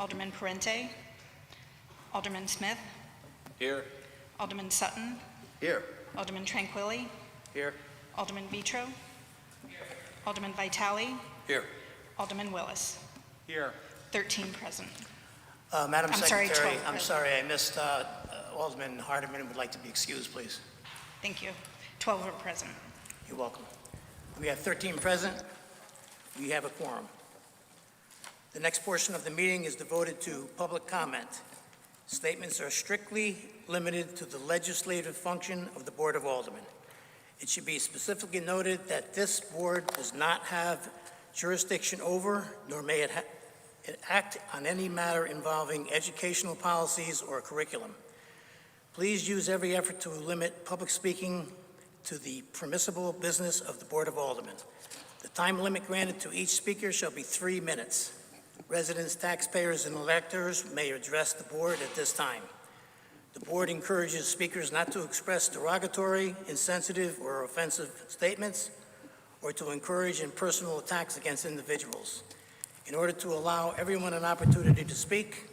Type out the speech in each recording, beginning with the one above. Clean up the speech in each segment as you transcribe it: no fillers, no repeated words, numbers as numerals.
Alderman Parente, Alderman Smith, Here. Alderman Sutton, Here. Alderman Tranquilli, Here. Alderman Vitro, Alderman Vitale, Here. Alderman Willis. Here. 13 present. Madam I'm sorry, Secretary, 12 I'm present. sorry I missed, Alderman Hardeman would like to be excused, please. Thank you. 12 are present. You're welcome. We have 13 present. We have a quorum. The next portion of the meeting is devoted to public comment. Statements are strictly limited to the legislative function of the Board of Aldermen. It should be specifically noted that this board does not have jurisdiction over, nor may it act on any matter involving educational policies or curriculum. Please use every effort to limit public speaking to the permissible business of the Board of Aldermen. The time limit granted to each speaker shall be 3 minutes. Residents, taxpayers, and electors may address the board at this time. The board encourages speakers not to express derogatory, insensitive, or offensive statements, or to encourage impersonal attacks against individuals. In order to allow everyone an opportunity to speak,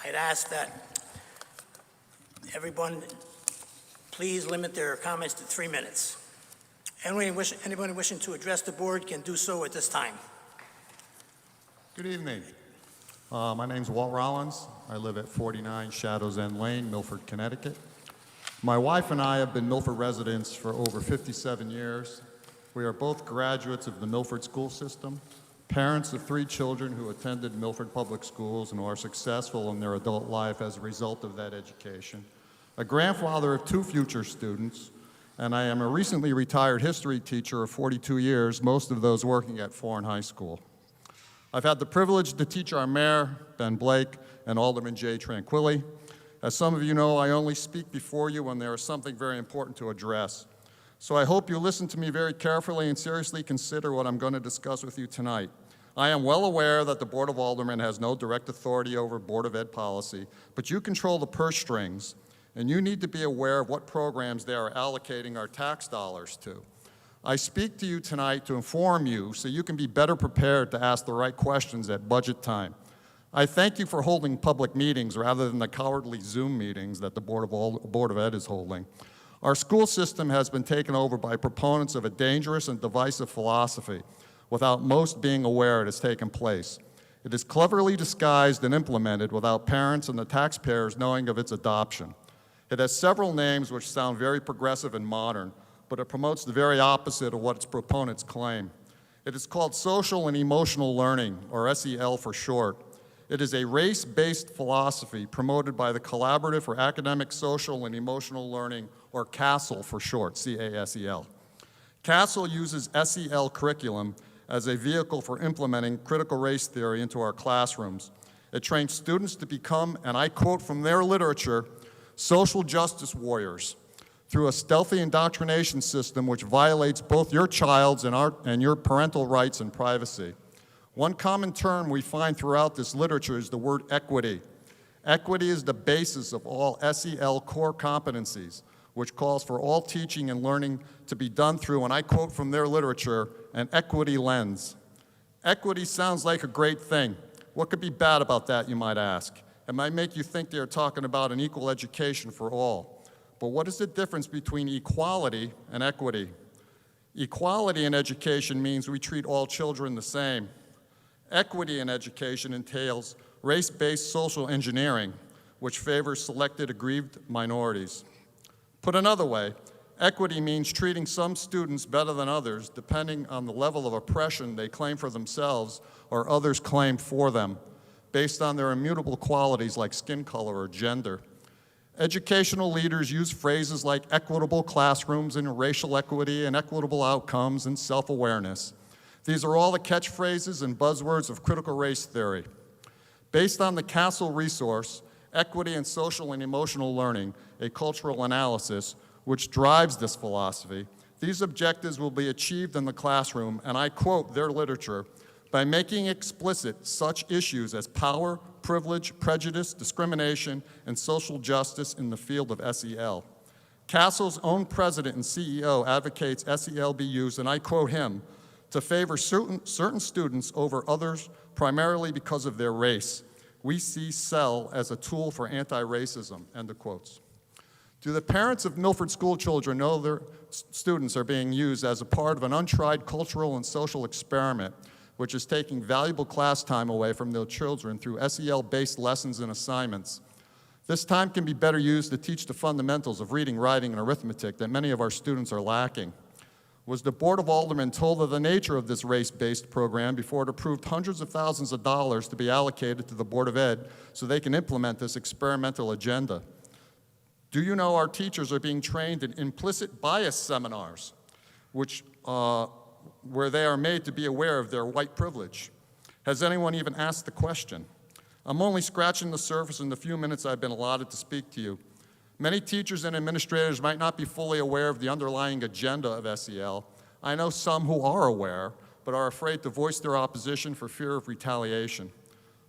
I'd ask that everyone please limit their comments to 3 minutes. Anyone wishing to address the board can do so at this time. Good evening. My name's Walt Rollins. I live at 49 Shadows End Lane, Milford, Connecticut. My wife and I have been Milford residents for over 57 years. We are both graduates of the Milford school system, parents of 3 children who attended Milford public schools and who are successful in their adult life as a result of that education, a grandfather of 2 future students, and I am a recently retired history teacher of 42 years, most of those working at Foreign High School. I've had the privilege to teach our mayor, Ben Blake, and Alderman Jay Tranquilli. As some of you know, I only speak before you when there is something very important to address. So I hope you listen to me very carefully and seriously consider what I'm going to discuss with you tonight. I am well aware that the Board of Aldermen has no direct authority over Board of Ed policy, but you control the purse strings, and you need to be aware of what programs they are allocating our tax dollars to. I speak to you tonight to inform you so you can be better prepared to ask the right questions at budget time. I thank you for holding public meetings rather than the cowardly Zoom meetings that the Board of Ed is holding. Our school system has been taken over by proponents of a dangerous and divisive philosophy without most being aware it has taken place. It is cleverly disguised and implemented without parents and the taxpayers knowing of its adoption. It has several names which sound very progressive and modern, but it promotes the very opposite of what its proponents claim. It is called social and emotional learning, or SEL for short. It is a race-based philosophy promoted by the Collaborative for Academic, Social, and Emotional Learning, or CASEL for short, C-A-S-E-L. CASEL uses SEL curriculum as a vehicle for implementing critical race theory into our classrooms. It trains students to become, and I quote from their literature, social justice warriors, through a stealthy indoctrination system which violates both your child's and your parental rights and privacy. One common term we find throughout this literature is the word equity. Equity is the basis of all SEL core competencies, which calls for all teaching and learning to be done through, and I quote from their literature, an equity lens. Equity sounds like a great thing. What could be bad about that, you might ask? It might make you think they're talking about an equal education for all. But what is the difference between equality and equity? Equality in education means we treat all children the same. Equity in education entails race-based social engineering, which favors selected aggrieved minorities. Put another way, equity means treating some students better than others depending on the level of oppression they claim for themselves or others claim for them, based on their immutable qualities like skin color or gender. Educational leaders use phrases like equitable classrooms and racial equity and equitable outcomes and self-awareness. These are all the catchphrases and buzzwords of critical race theory. Based on the CASEL resource, Equity and Social and Emotional Learning, a cultural analysis, which drives this philosophy, these objectives will be achieved in the classroom, and I quote their literature, by making explicit such issues as power, privilege, prejudice, discrimination, and social justice in the field of SEL. CASEL's own president and CEO advocates SEL be used, and I quote him, to favor certain students over others primarily because of their race. we see SEL as a tool for anti-racism, end of quotes. Do the parents of Milford school children know their students are being used as a part of an untried cultural and social experiment, which is taking valuable class time away from their children through SEL-based lessons and assignments? This time can be better used to teach the fundamentals of reading, writing, and arithmetic that many of our students are lacking. Was the Board of Aldermen told of the nature of this race-based program before it approved hundreds of thousands of dollars to be allocated to the Board of Ed so they can implement this experimental agenda? Do you know our teachers are being trained in implicit bias seminars, where they are made to be aware of their white privilege? Has anyone even asked the question? I'm only scratching the surface in the few minutes I've been allotted to speak to you. Many teachers and administrators might not be fully aware of the underlying agenda of SEL. I know some who are aware, but are afraid to voice their opposition for fear of retaliation.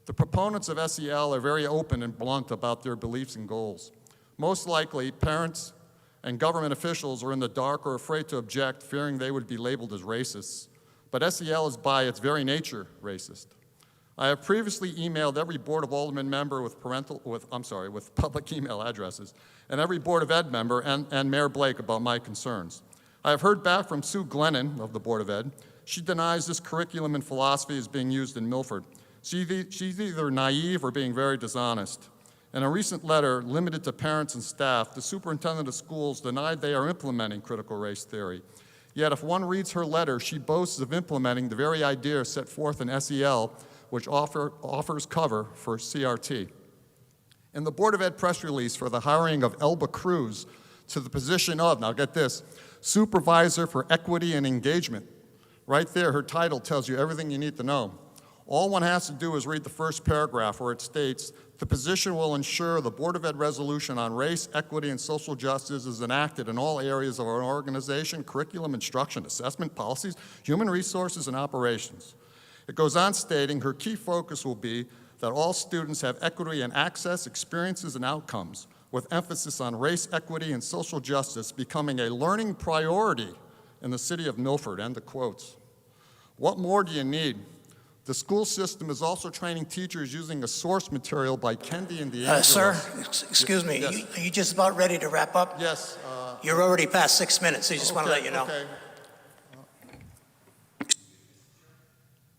The proponents of SEL are very open and blunt about their beliefs and goals. Most likely, parents and government officials are in the dark or afraid to object, fearing they would be labeled as racists. But SEL is by its very nature racist. I have previously emailed every Board of Aldermen member with public email addresses, and every Board of Ed member and Mayor Blake about my concerns. I have heard back from Sue Glennon of the Board of Ed. She denies this curriculum and philosophy is being used in Milford. She's either naive or being very dishonest. In a recent letter limited to parents and staff, the superintendent of schools denied they are implementing critical race theory. Yet if one reads her letter, she boasts of implementing the very idea set forth in SEL, which offers cover for CRT. In the Board of Ed press release for the hiring of Elba Cruz to the position of, now get this, Supervisor for Equity and Engagement. Right there, her title tells you everything you need to know. All one has to do is read the first paragraph where it states, the position will ensure the Board of Ed resolution on race, equity, and social justice is enacted in all areas of our organization, curriculum, instruction, assessment, policies, human resources, and operations. It goes on stating her key focus will be that all students have equity in access, experiences, and outcomes, with emphasis on race, equity, and social justice becoming a learning priority in the city of Milford, end of quotes. What more do you need? The school system is also training teachers using a source material by Kendi and D'Angelo. Sir, excuse me, Yes. are you just about ready to wrap up? Yes. You're already past 6 minutes, so I just want to let you know. Okay.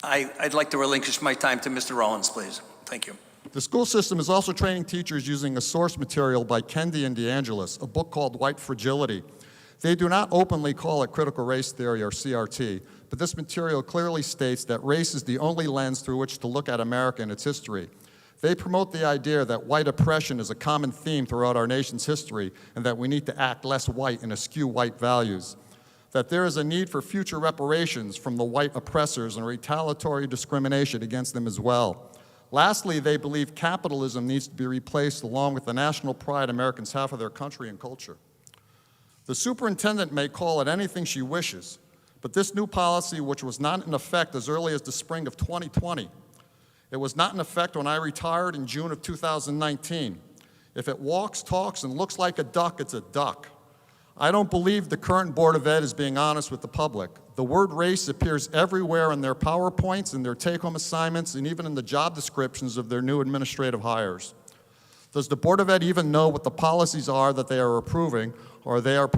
I'd like to relinquish my time to Mr. Rollins, please. Thank you. The school system is also training teachers using a source material by Kendi and D'Angelis, a book called White Fragility. They do not openly call it critical race theory or CRT, but this material clearly states that race is the only lens through which to look at America and its history. They promote the idea that white oppression is a common theme throughout our nation's history and that we need to act less white and eschew white values. That there is a need for future reparations from the white oppressors and retaliatory discrimination against them as well. Lastly, they believe capitalism needs to be replaced along with the national pride Americans have for their country and culture. The superintendent may call it anything she wishes, but this new policy, which was not in effect as early as the spring of 2020, it was not in effect when I retired in June of 2019. If it walks, talks, and looks like a duck, it's a duck. I don't believe the current Board of Ed is being honest with the public. The word race appears everywhere in their PowerPoints, in their take-home assignments, and even in the job descriptions of their new administrative hires. Does the Board of Ed even know what the policies are that they are approving, or they are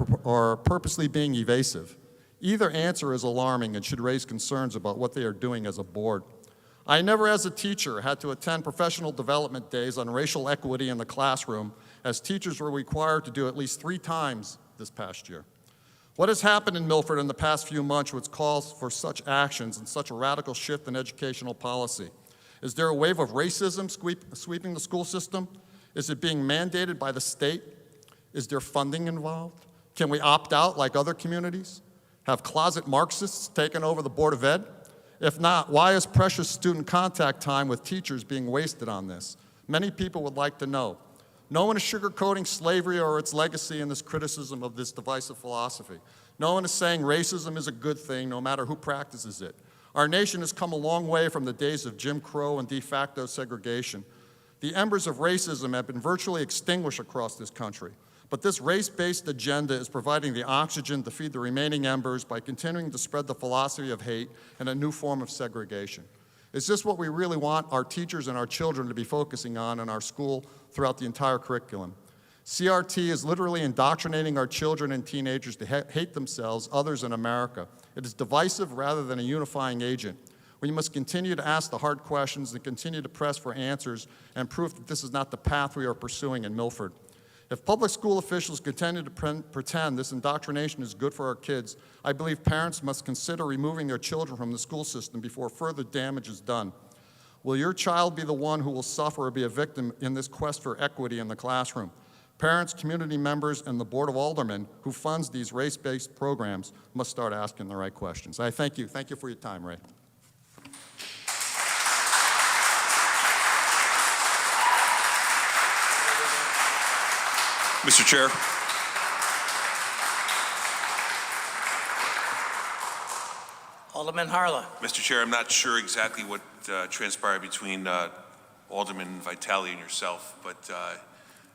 purposely being evasive? Either answer is alarming and should raise concerns about what they are doing as a board. I never, as a teacher, had to attend professional development days on racial equity in the classroom, as teachers were required to do at least 3 times this past year. What has happened in Milford in the past few months which calls for such actions and such a radical shift in educational policy? Is there a wave of racism sweeping the school system? Is it being mandated by the state? Is there funding involved? Can we opt out like other communities? Have closet Marxists taken over the Board of Ed? If not, why is precious student contact time with teachers being wasted on this? Many people would like to know. No one is sugarcoating slavery or its legacy in this criticism of this divisive philosophy. No one is saying racism is a good thing, no matter who practices it. Our nation has come a long way from the days of Jim Crow and de facto segregation. The embers of racism have been virtually extinguished across this country. But this race-based agenda is providing the oxygen to feed the remaining embers by continuing to spread the philosophy of hate and a new form of segregation. Is this what we really want our teachers and our children to be focusing on in our school throughout the entire curriculum? CRT is literally indoctrinating our children and teenagers to hate themselves, others, in America. It is divisive rather than a unifying agent. We must continue to ask the hard questions and continue to press for answers and proof that this is not the path we are pursuing in Milford. If public school officials continue to pretend this indoctrination is good for our kids, I believe parents must consider removing their children from the school system before further damage is done. Will your child be the one who will suffer or be a victim in this quest for equity in the classroom? Parents, community members, and the Board of Aldermen who funds these race-based programs must start asking the right questions. I thank you. Thank you for your time, Ray. Mr. Chair. Alderman Harla. Mr. Chair, I'm not sure exactly what transpired between Alderman Vitale and yourself, but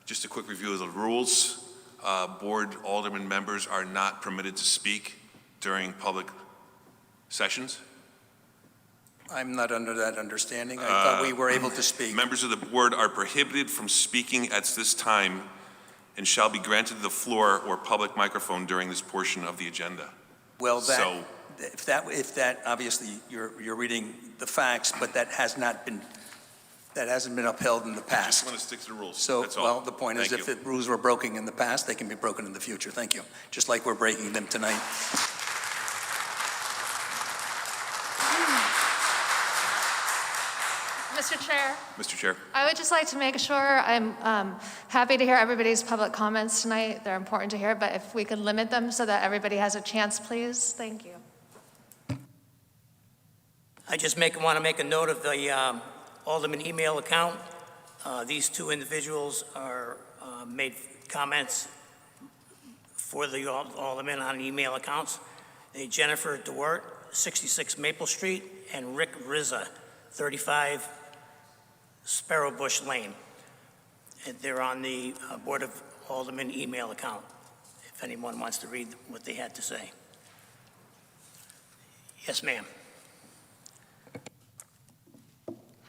just a quick review of the rules. Board Alderman members are not permitted to speak during public sessions. I'm not under that understanding. I thought we were able to speak. Members of the board are prohibited from speaking at this time and shall be granted the floor or public microphone during this portion of the agenda. Well, So- if that obviously you're reading the facts, but that hasn't been upheld in the I just past. want to stick to the rules. So, That's all. well, the point is, Thank if you. the rules were broken in the past, they can be broken in the future. Thank you. Just like we're breaking them tonight. Mr. Chair, Mr. Chair. I would just like to make sure I'm happy to hear everybody's public comments tonight. They're important to hear, but if we could limit them so that everybody has a chance, please. Thank you. I just want to make a note of the Alderman email account. These two individuals are made comments for the Alderman on email accounts. Jennifer DeWert, 66 Maple Street, and Rick Rizza, 35 Sparrowbush Lane. And they're on the Board of Aldermen email account, if anyone wants to read what they had to say. Yes, ma'am.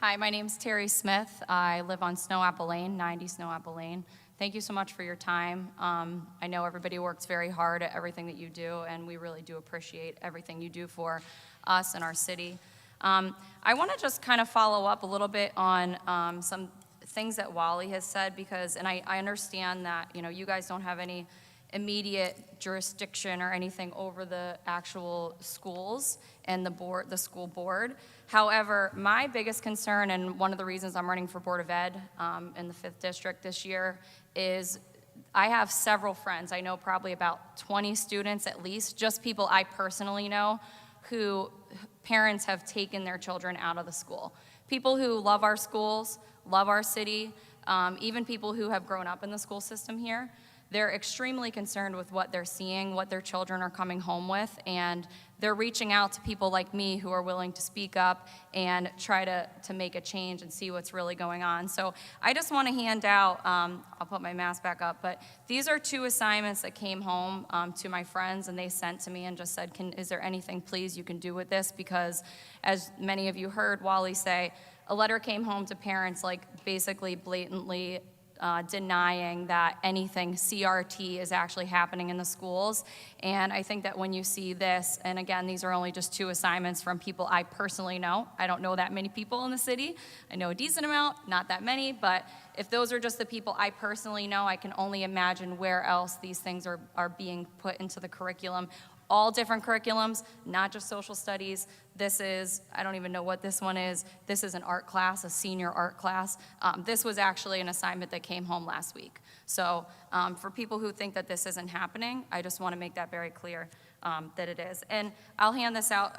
Hi, my name's Terry Smith. I live on Snow Apple Lane, 90 Snow Apple Lane. Thank you so much for your time. I know everybody works very hard at everything that you do, and we really do appreciate everything you do for us and our city. I want to just kind of follow up a little bit on some things that Wally has said, because, and I understand that, you guys don't have any immediate jurisdiction or anything over the actual schools and the school board. However, my biggest concern, and one of the reasons I'm running for Board of Ed in the 5th District this year, is I have several friends. I know probably about 20 students at least, just people I personally know, who parents have taken their children out of the school. People who love our schools, love our city, even people who have grown up in the school system here. They're extremely concerned with what they're seeing, what their children are coming home with, and they're reaching out to people like me who are willing to speak up and try to make a change and see what's really going on. So I just want to hand out, I'll put my mask back up, but these are 2 assignments that came home to my friends, and they sent to me and just said, is there anything please you can do with this? Because as many of you heard Wally say, a letter came home to parents like basically blatantly denying that anything CRT is actually happening in the schools. And I think that when you see this, and again, these are only just 2 assignments from people I personally know. I don't know that many people in the city. I know a decent amount, not that many, but if those are just the people I personally know, I can only imagine where else these things are being put into the curriculum. All different curriculums, not just social studies. This is, I don't even know what this one is. This is an art class, a senior art class. This was actually an assignment that came home last week. So for people who think that this isn't happening, I just want to make that very clear that it is. And I'll hand this out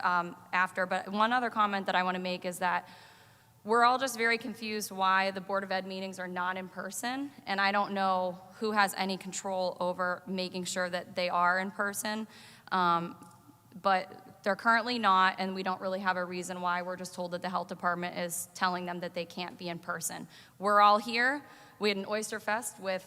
after, but one other comment that I want to make is that we're all just very confused why the Board of Ed meetings are not in person, and I don't know who has any control over making sure that they are in person. But they're currently not, and we don't really have a reason why. We're just told that the health department is telling them that they can't be in person. We're all here. We had an Oyster Fest with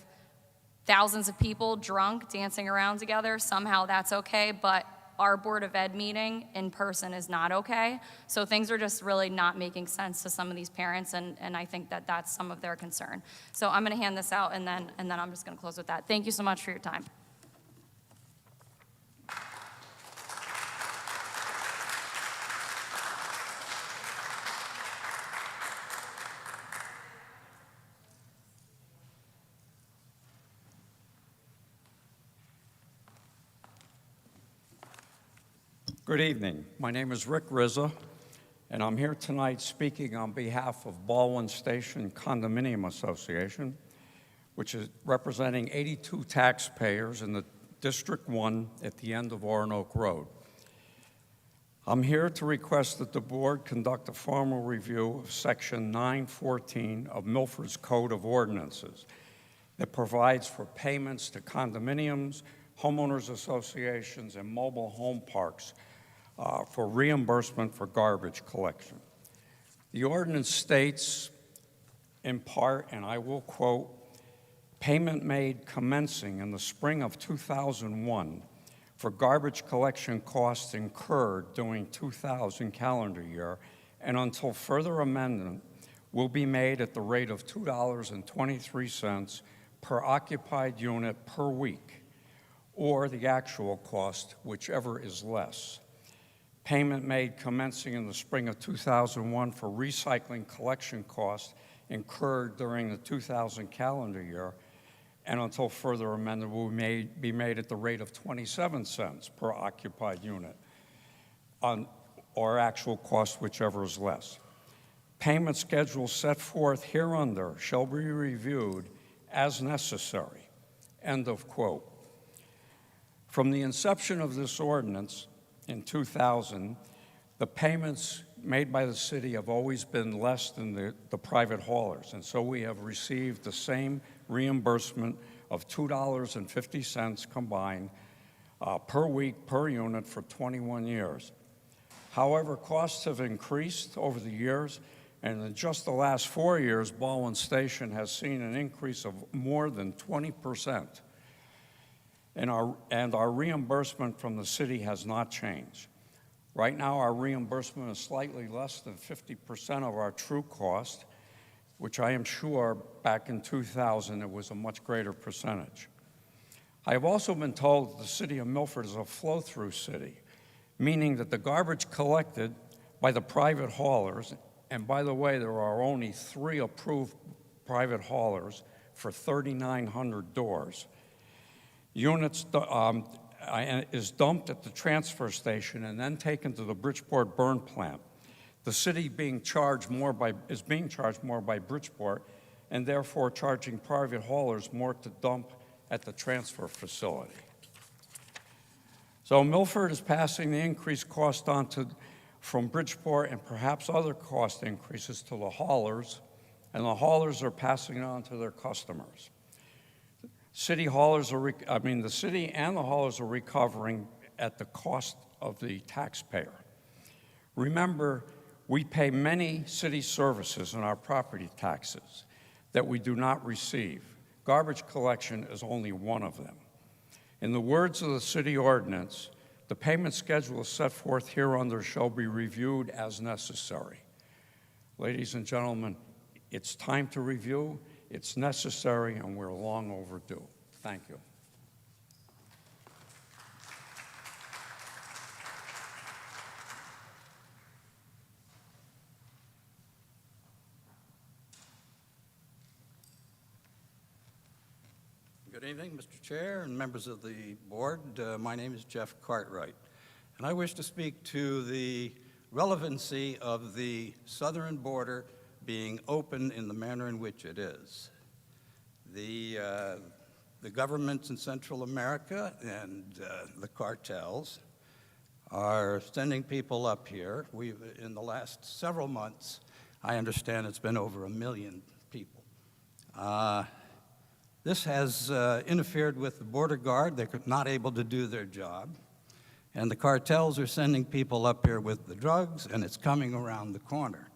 thousands of people drunk, dancing around together. Somehow that's okay, but our Board of Ed meeting in person is not okay. So things are just really not making sense to some of these parents, and I think that that's some of their concern. So I'm going to hand this out, and then I'm just going to close with that. Thank you so much for your time. Good evening. My name is Rick Rizza, and I'm here tonight speaking on behalf of Baldwin Station Condominium Association, which is representing 82 taxpayers in the District 1 at the end of Orinoco Road. I'm here to request that the board conduct a formal review of Section 914 of Milford's Code of Ordinances that provides for payments to condominiums, homeowners associations, and mobile home parks for reimbursement for garbage collection. The ordinance states, in part, and I will quote, "Payment made commencing in the spring of 2001 for garbage collection costs incurred during 2000 calendar year and until further amendment will be made at the rate of $2.23 per occupied unit per week, or the actual cost, whichever is less. Payment made commencing in the spring of 2001 for recycling collection costs incurred during the 2000 calendar year and until further amendment will be made at the rate of 27 cents per occupied unit, or actual cost, whichever is less. Payment schedules set forth hereunder shall be reviewed as necessary." End of quote. From the inception of this ordinance in 2000, the payments made by the city have always been less than the private haulers, and so we have received the same reimbursement of $2.50 combined per week per unit for 21 years. However, costs have increased over the years, and in just the last 4 years, Baldwin Station has seen an increase of more than 20%. And our reimbursement from the city has not changed. Right now, our reimbursement is slightly less than 50% of our true cost, which I am sure back in 2000 it was a much greater percentage. I have also been told that the city of Milford is a flow-through city, meaning that the garbage collected by the private haulers, and by the way, there are only 3 approved private haulers for 3,900 doors, is dumped at the transfer station and then taken to the Bridgeport burn plant. The city is being charged more by Bridgeport, and therefore charging private haulers more to dump at the transfer facility. So Milford is passing the increased cost on from Bridgeport and perhaps other cost increases to the haulers, and the haulers are passing it on to their customers. The city and the haulers are recovering at the cost of the taxpayer. Remember, we pay many city services in our property taxes that we do not receive. Garbage collection is only one of them. In the words of the city ordinance, the payment schedule set forth hereunder shall be reviewed as necessary. Ladies and gentlemen, it's time to review. It's necessary, and we're long overdue. Thank you. Good evening, Mr. Chair and members of the board. My name is Jeff Cartwright, and I wish to speak to the relevancy of the southern border being open in the manner in which it is. The governments in Central America and the cartels are sending people up here. In the last several months, I understand it's been over 1 million people. This has interfered with the border guard. They're not able to do their job. And the cartels are sending people up here with the drugs, and it's coming around the corner.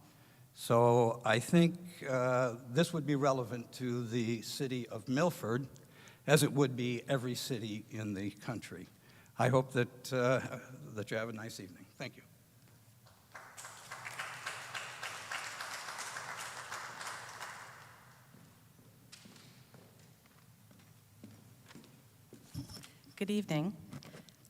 So I think this would be relevant to the city of Milford, as it would be every city in the country. I hope that you have a nice evening. Thank you. Good evening,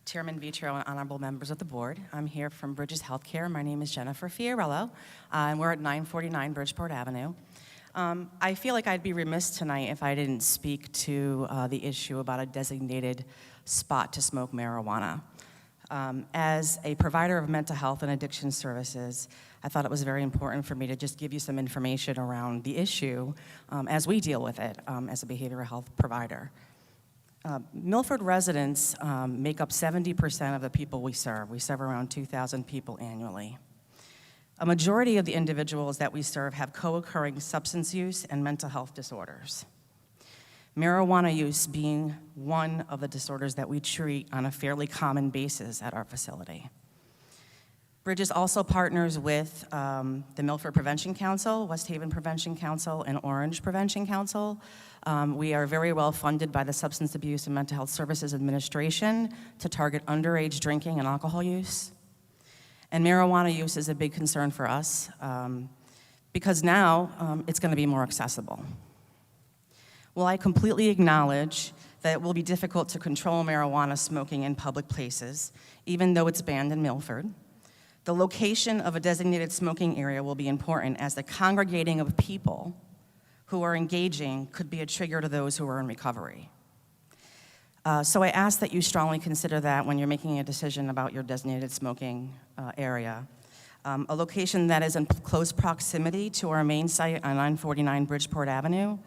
Chairman Vitro and honorable members of the board. I'm here from Bridges Healthcare. My name is Jennifer Fiorello, and we're at 949 Bridgeport Avenue. I feel like I'd be remiss tonight if I didn't speak to the issue about a designated spot to smoke marijuana. As a provider of mental health and addiction services, I thought it was very important for me to just give you some information around the issue as we deal with it as a behavioral health provider. Milford residents make up 70% of the people we serve. We serve around 2,000 people annually. A majority of the individuals that we serve have co-occurring substance use and mental health disorders. Marijuana use being one of the disorders that we treat on a fairly common basis at our facility. Bridges also partners with the Milford Prevention Council, West Haven Prevention Council, and Orange Prevention Council. We are very well funded by the Substance Abuse and Mental Health Services Administration to target underage drinking and alcohol use. And marijuana use is a big concern for us because now it's going to be more accessible. While I completely acknowledge that it will be difficult to control marijuana smoking in public places, even though it's banned in Milford, the location of a designated smoking area will be important as the congregating of people who are engaging could be a trigger to those who are in recovery. So I ask that you strongly consider that when you're making a decision about your designated smoking area. A location that is in close proximity to our main site on 949 Bridgeport Avenue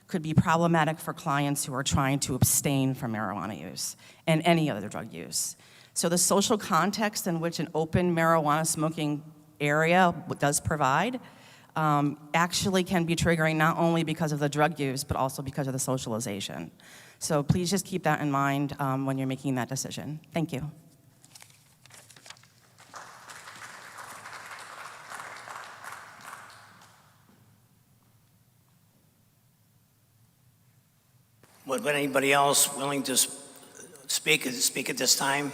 could be problematic for clients who are trying to abstain from marijuana use and any other drug use. So the social context in which an open marijuana smoking area does provide actually can be triggering not only because of the drug use, but also because of the socialization. So please just keep that in mind when you're making that decision. Thank you. Would anybody else willing to speak at this time?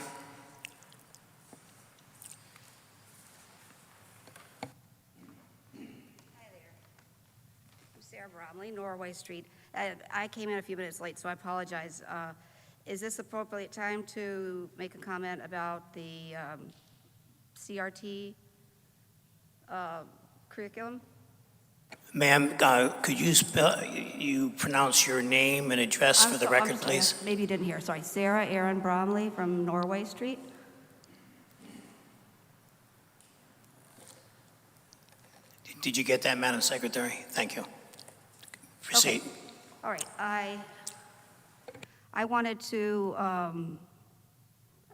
Hi there. I'm Sarah Bromley, Norway Street. I came in a few minutes late, so I apologize. Is this appropriate time to make a comment about the CRT curriculum? Ma'am, could you pronounce your name and address for the record, please? Maybe you didn't hear. Sorry. Sarah Aaron Bromley from Norway Street. Did you get that, Madam Secretary? Thank you. Proceed. Okay. All right. I wanted to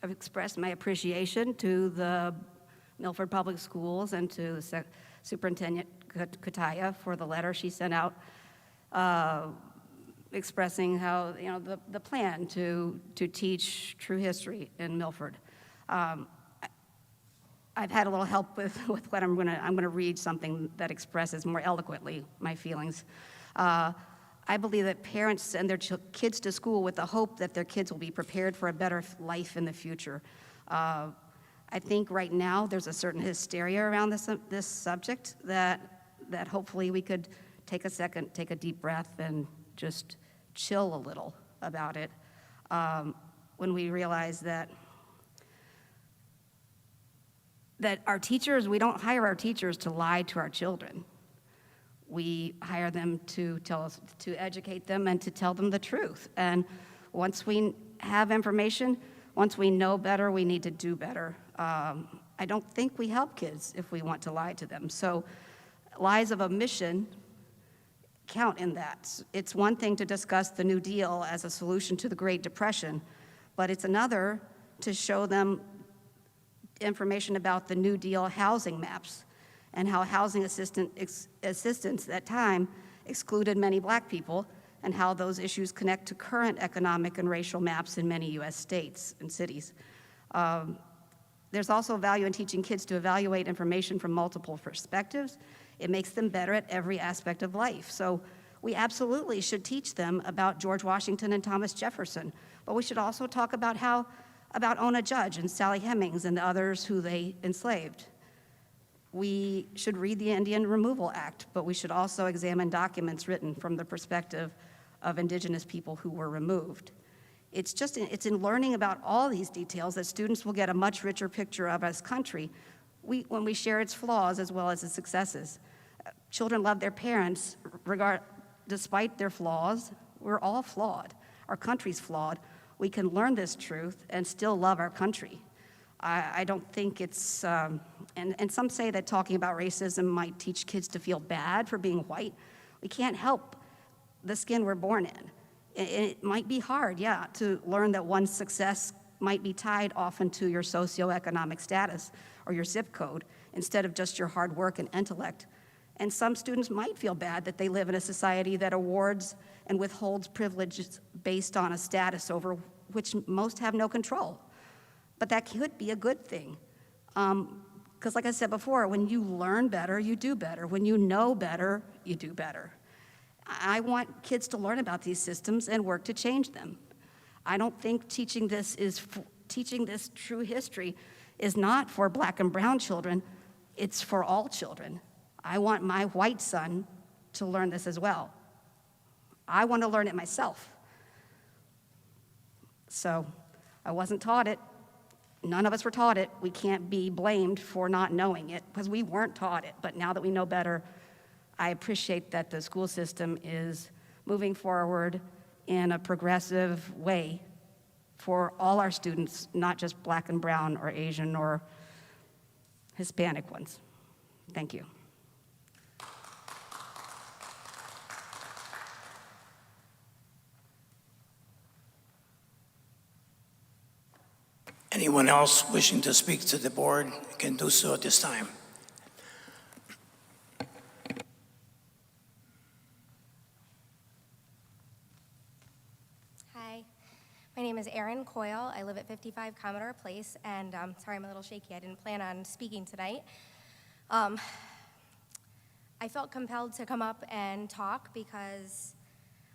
express my appreciation to the Milford Public Schools and to Superintendent Kataya for the letter she sent out expressing how, the plan to teach true history in Milford. I've had a little help with what I'm gonna read something that expresses more eloquently my feelings. I believe that parents send their kids to school with the hope that their kids will be prepared for a better life in the future. I think right now there's a certain hysteria around this subject that hopefully we could take a second, take a deep breath, and just chill a little about it when we realize that our teachers, we don't hire our teachers to lie to our children. We hire them to educate them and to tell them the truth. And once we have information, once we know better, we need to do better. I don't think we help kids if we want to lie to them. So lies of omission count in that. It's one thing to discuss the New Deal as a solution to the Great Depression, but it's another to show them information about the New Deal housing maps and how housing assistance at that time excluded many black people, and how those issues connect to current economic and racial maps in many U.S. states and cities. There's also value in teaching kids to evaluate information from multiple perspectives. It makes them better at every aspect of life. So we absolutely should teach them about George Washington and Thomas Jefferson, but we should also talk about how about Ona Judge and Sally Hemings and the others who they enslaved. We should read the Indian Removal Act, but we should also examine documents written from the perspective of Indigenous people who were removed. It's in learning about all these details that students will get a much richer picture of this country when we share its flaws as well as its successes. Children love their parents despite their flaws. We're all flawed. Our country's flawed. We can learn this truth and still love our country. I don't think it's, and some say that talking about racism might teach kids to feel bad for being white. We can't help the skin we're born in. It might be hard, yeah, to learn that one's success might be tied often to your socioeconomic status or your zip code instead of just your hard work and intellect. And some students might feel bad that they live in a society that awards and withholds privileges based on a status over which most have no control. But that could be a good thing. Because like I said before, when you learn better, you do better. When you know better, you do better. I want kids to learn about these systems and work to change them. I don't think teaching this true history is not for Black and brown children, it's for all children. I want my white son to learn this as well. I want to learn it myself. So I wasn't taught it. None of us were taught it. We can't be blamed for not knowing it because we weren't taught it. But now that we know better, I appreciate that the school system is moving forward in a progressive way for all our students, not just Black and brown or Asian or Hispanic ones. Thank you. Anyone else wishing to speak to the board can do so at this time. Hi, my name is Erin Coyle. I live at 55 Commodore Place, and sorry I'm a little shaky. I didn't plan on speaking tonight. I felt compelled to come up and talk because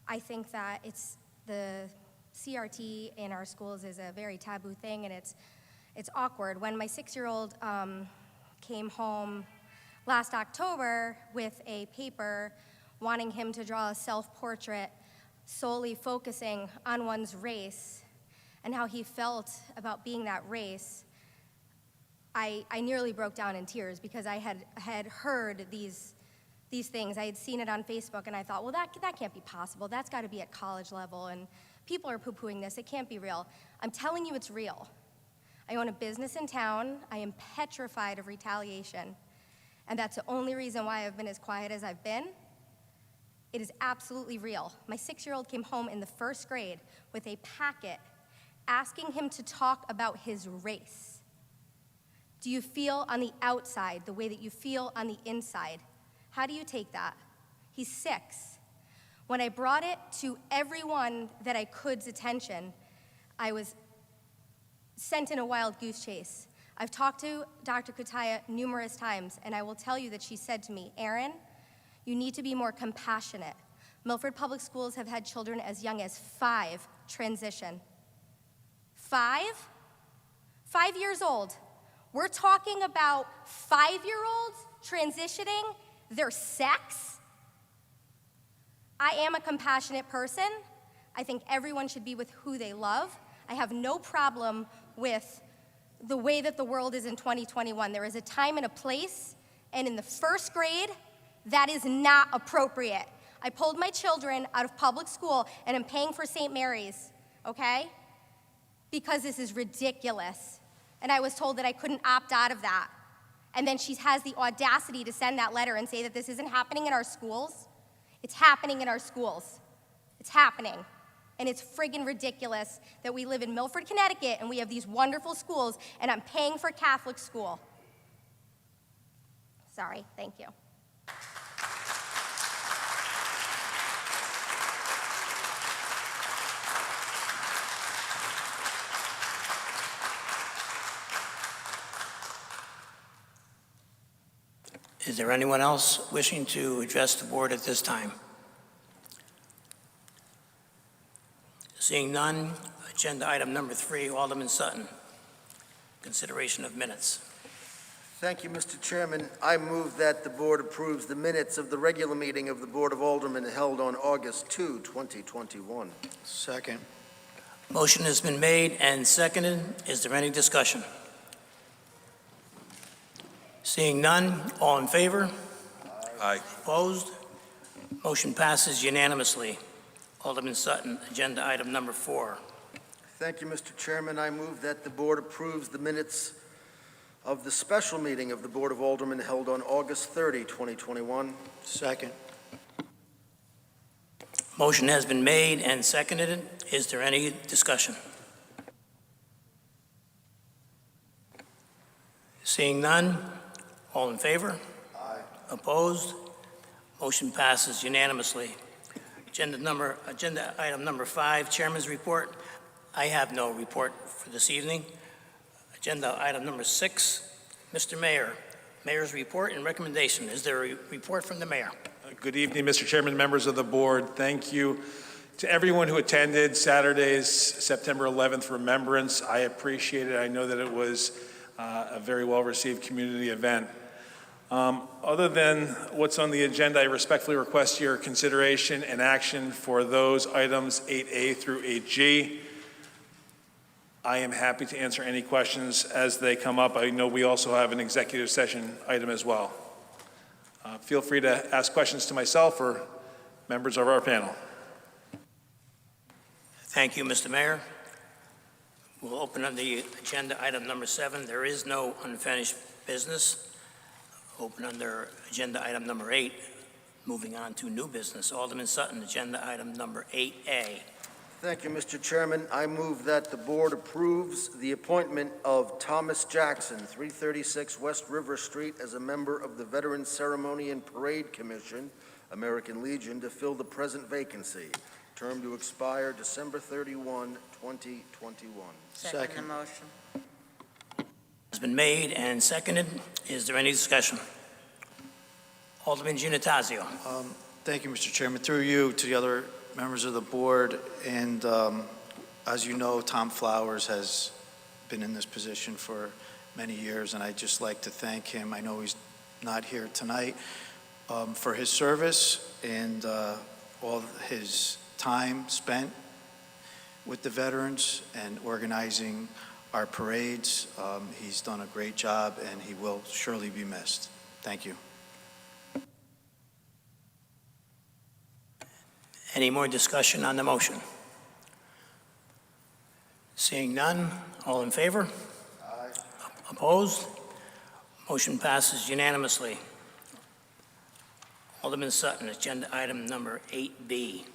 I think that it's the CRT in our schools is a very taboo thing, and it's awkward. When my 6-year-old came home last October with a paper wanting him to draw a self-portrait solely focusing on one's race and how he felt about being that race, I nearly broke down in tears because I had heard these things. I had seen it on Facebook, and I thought, well, that can't be possible. That's got to be at college level, and people are poo-pooing this. It can't be real. I'm telling you it's real. I own a business in town. I am petrified of retaliation, and that's the only reason why I've been as quiet as I've been. It is absolutely real. My 6-year-old came home in the 1st grade with a packet asking him to talk about his race. Do you feel on the outside the way that you feel on the inside? How do you take that? He's 6. When I brought it to everyone that I could's attention, I was sent in a wild goose chase. I've talked to Dr. Kutaya numerous times, and I will tell you that she said to me, Erin, you need to be more compassionate. Milford Public Schools have had children as young as 5 transition. 5? 5 years old. We're talking about 5-year-olds transitioning their sex? I am a compassionate person. I think everyone should be with who they love. I have no problem with the way that the world is in 2021. There is a time and a place, and in the 1st grade, that is not appropriate. I pulled my children out of public school, and I'm paying for St. Mary's, okay? Because this is ridiculous. And I was told that I couldn't opt out of that. And then she has the audacity to send that letter and say that this isn't happening in our schools. It's happening in our schools. It's happening. And it's friggin' ridiculous that we live in Milford, Connecticut, and we have these wonderful schools, and I'm paying for Catholic school. Sorry, thank you. Is there anyone else wishing to address the board at this time? Seeing none, Agenda item number 3, Alderman Sutton. Consideration of minutes. Thank you, Mr. Chairman. I move that the board approves the minutes of the regular meeting of the Board of Aldermen held on August 2, 2021. Second. Motion has been made and seconded. Is there any discussion? Seeing none, all in favor? Aye. Opposed? Motion passes unanimously. Alderman Sutton, agenda item number 4. Thank you, Mr. Chairman. I move that the board approves the minutes of the special meeting of the Board of Aldermen held on August 30, 2021. Second. Motion has been made and seconded. Is there any discussion? Seeing none, all in favor? Aye. Opposed? Motion passes unanimously. Agenda item number 5, Chairman's report. I have no report for this evening. Agenda item number 6, Mr. Mayor. Mayor's report and recommendation. Is there a report from the mayor? Good evening, Mr. Chairman, members of the board. Thank you to everyone who attended Saturday's September 11th Remembrance. I appreciate it. I know that it was a very well-received community event. Other than what's on the agenda, I respectfully request your consideration and action for those items 8A through 8G. I am happy to answer any questions as they come up. I know we also have an executive session item as well. Feel free to ask questions to myself or members of our panel. Thank you, Mr. Mayor. We'll open on the agenda item number 7. There is no unfinished business. Open under agenda item number 8. Moving on to new business. Alderman Sutton, agenda item number 8A. Thank you, Mr. Chairman. I move that the board approves the appointment of Thomas Jackson, 336 West River Street, as a member of the Veterans Ceremony and Parade Commission, American Legion, to fill the present vacancy. Term to expire December 31, 2021. Second. The motion. Has been made and seconded. Is there any discussion? Alderman Giannattasio. Thank you, Mr. Chairman. Through you to the other members of the board, and as you know, Tom Flowers has been in this position for many years, and I'd just like to thank him. I know he's not here tonight, for his service and all his time spent with the veterans and organizing our parades. He's done a great job, and he will surely be missed. Thank you. Any more discussion on the motion? Seeing none, all in favor? Aye. Opposed? Motion passes unanimously. Alderman Sutton, agenda item number 8B.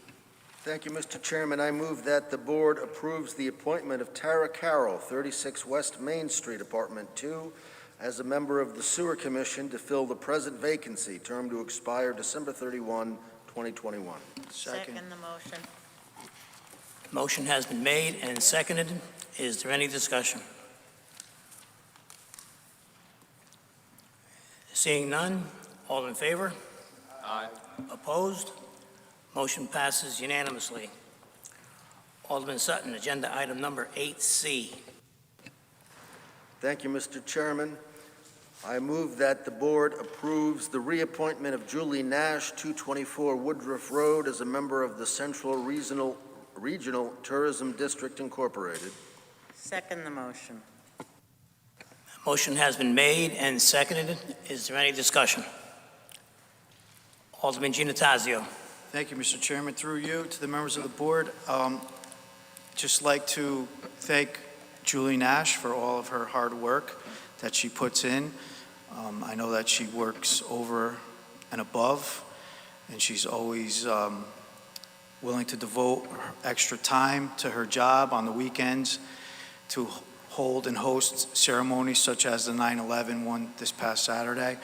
Thank you, Mr. Chairman. I move that the board approves the appointment of Tara Carroll, 36 West Main Street, Apartment 2, as a member of the Sewer Commission to fill the present vacancy. Term to expire December 31, 2021. Second the motion. Motion has been made and seconded. Is there any discussion? Seeing none, all in favor? Aye. Opposed? Motion passes unanimously. Alderman Sutton, agenda item number 8C. Thank you, Mr. Chairman. I move that the board approves the reappointment of Julie Nash, 224 Woodruff Road, as a member of the Central Regional Tourism District Incorporated. Second the motion. Motion has been made and seconded. Is there any discussion? Alderman Giannattasio. Thank you, Mr. Chairman. Through you to the members of the board, just like to thank Julie Nash for all of her hard work that she puts in. I know that she works over and above, and she's always willing to devote extra time to her job on the weekends to hold and host ceremonies such as the 9/11 one this past Saturday.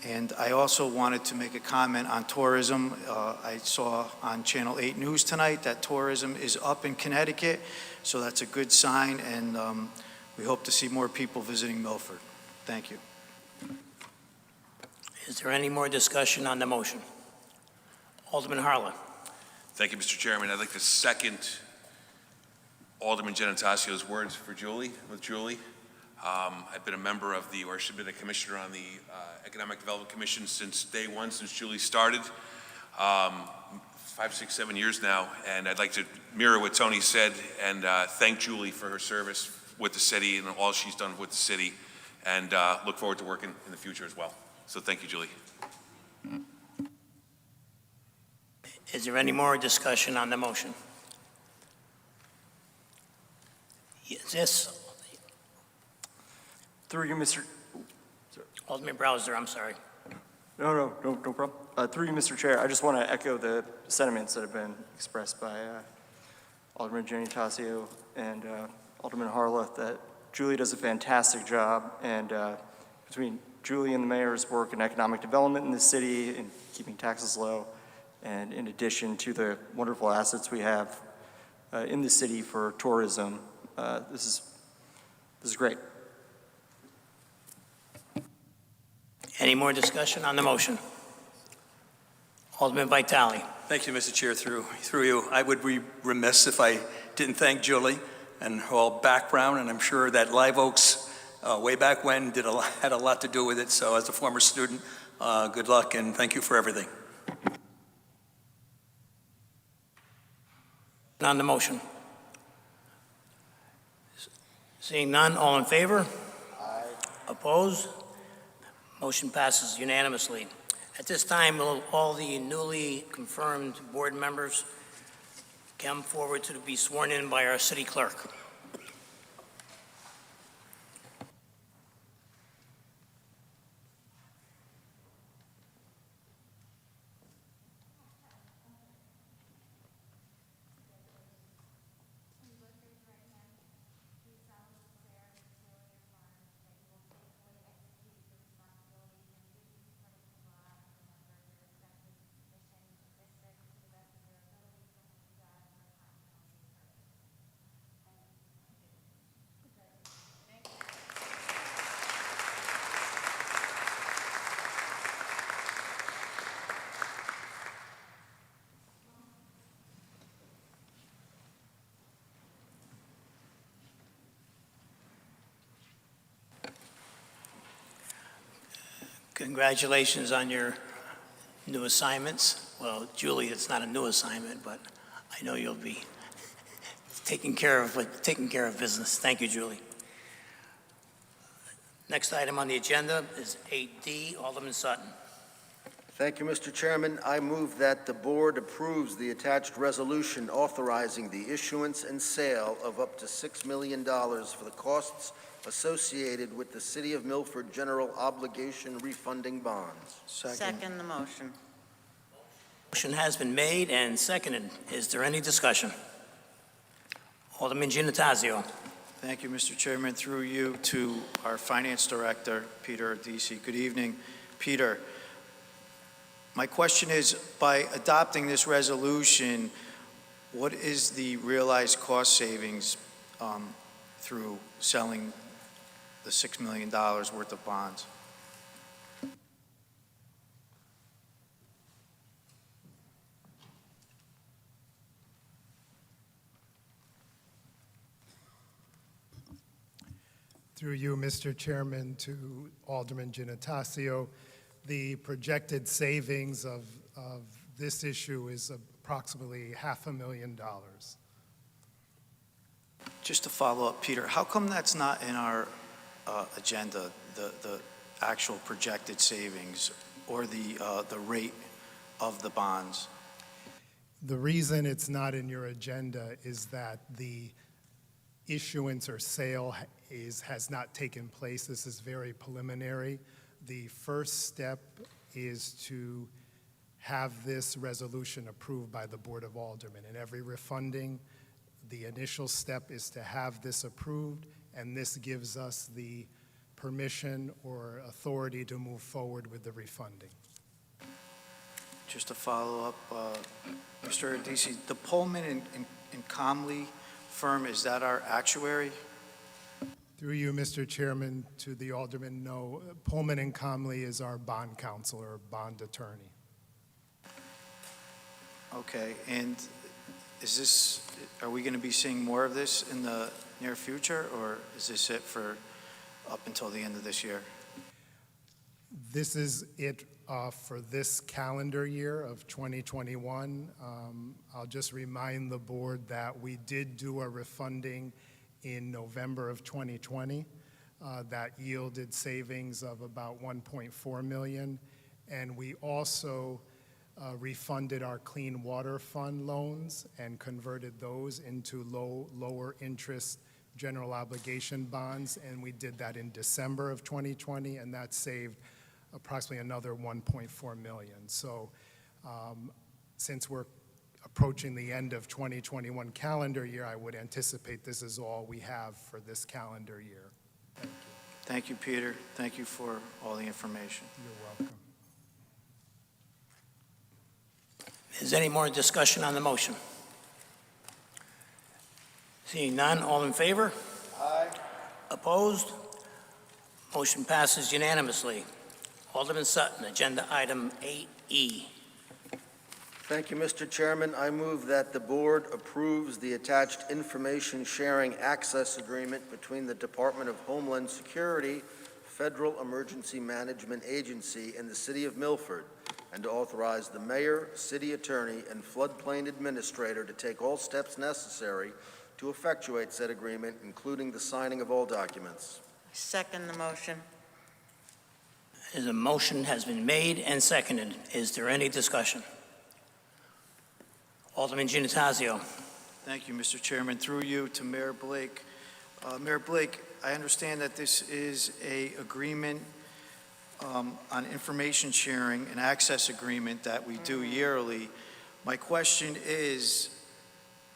And I also wanted to make a comment on tourism. I saw on Channel 8 News tonight that tourism is up in Connecticut, so that's a good sign, and we hope to see more people visiting Milford. Thank you. Is there any more discussion on the motion? Alderman Harlan. Thank you, Mr. Chairman. I'd like to second Alderman Genitasio's words for Julie, with Julie. I've been a member of the, or should have been a commissioner on the Economic Development Commission since day one, since Julie started. 5, 6, 7 years now, and I'd like to mirror what Tony said and thank Julie for her service with the city and all she's done with the city, and look forward to working in the future as well. So thank you, Julie. Is there any more discussion on the motion? Yes. Through you, Mr. Alderman Browser, I'm sorry. No problem. Through you, Mr. Chair, I just want to echo the sentiments that have been expressed by Alderman Genitacio and Alderman Harleth, that Julie does a fantastic job, and between Julie and the mayor's work in economic development in the city and keeping taxes low, and in addition to the wonderful assets we have in the city for tourism, this is great. Any more discussion on the motion? Alderman Vitale. Thank you, Mr. Chair. Through you, I would be remiss if I didn't thank Julie and her whole background, and I'm sure that Live Oaks, way back when, had a lot to do with it. So as a former student, good luck and thank you for everything. On the motion. Seeing none, all in favor? Aye. Opposed? Motion passes unanimously. At this time, will all the newly confirmed board members come forward to be sworn in by our city clerk. Congratulations on your new assignments. Well, Julie, it's not a new assignment, but I know you'll be taking care of business. Thank you, Julie. Next item on the agenda is 8D, Alderman Sutton. Thank you, Mr. Chairman. I move that the board approves the attached resolution authorizing the issuance and sale of up to $6 million for the costs associated with the City of Milford General Obligation Refunding Bonds. Second the motion. Motion has been made and seconded. Is there any discussion? Alderman Genitacio. Thank you, Mr. Chairman. Through you to our Finance Director, Peter Adisi. Good evening, Peter. My question is, by adopting this resolution, what is the realized cost savings through selling the $6 million worth of bonds? Through you, Mr. Chairman, to Alderman Genitacio, the projected savings of this issue is approximately $500,000. Just to follow up, Peter, how come that's not in our agenda, the actual projected savings or the rate of the bonds? The reason it's not in your agenda is that the issuance or sale has not taken place. This is very preliminary. The first step is to have this resolution approved by the Board of Aldermen. In every refunding, the initial step is to have this approved, and this gives us the permission or authority to move forward with the refunding. Just to follow up, Mr. Adisi, the Pullman and Comley firm, is that our actuary? Through you, Mr. Chairman, to the Alderman, no. Pullman and Comley is our bond counsel or bond attorney. Okay, and are we going to be seeing more of this in the near future, or is this it for up until the end of this year? This is it for this calendar year of 2021. I'll just remind the board that we did do a refunding in November of 2020 that yielded savings of about $1.4 million. And we also refunded our Clean Water Fund loans and converted those into lower interest general obligation bonds. And we did that in December of 2020, and that saved approximately another $1.4 million. So since we're approaching the end of 2021 calendar year, I would anticipate this is all we have for this calendar year. Thank you. Thank you, Peter. Thank you for all the information. You're welcome. Is there any more discussion on the motion? Seeing none, all in favor? Aye. Opposed? Motion passes unanimously. Alderman Sutton, agenda item 8E. Thank you, Mr. Chairman. I move that the board approves the attached information sharing access agreement between the Department of Homeland Security, Federal Emergency Management Agency, and the City of Milford, and to authorize the mayor, city attorney, and floodplain administrator to take all steps necessary to effectuate said agreement, including the signing of all documents. Second the motion. The motion has been made and seconded. Is there any discussion? Alderman Giannatasio. Thank you, Mr. Chairman. Through you to Mayor Blake. Mayor Blake, I understand that this is an agreement on information sharing, an access agreement that we do yearly. My question is,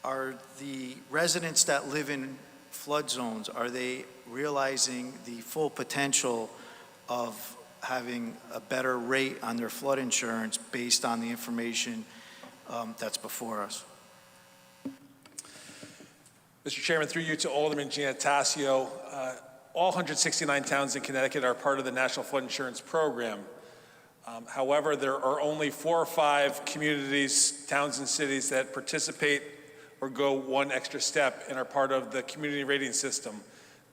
are the residents that live in flood zones, are they realizing the full potential of having a better rate on their flood insurance based on the information that's before us? Mr. Chairman, through you to Alderman Giannatasio, all 169 towns in Connecticut are part of the National Flood Insurance Program. However, there are only 4 or 5 communities, towns and cities that participate or go one extra step and are part of the Community Rating System,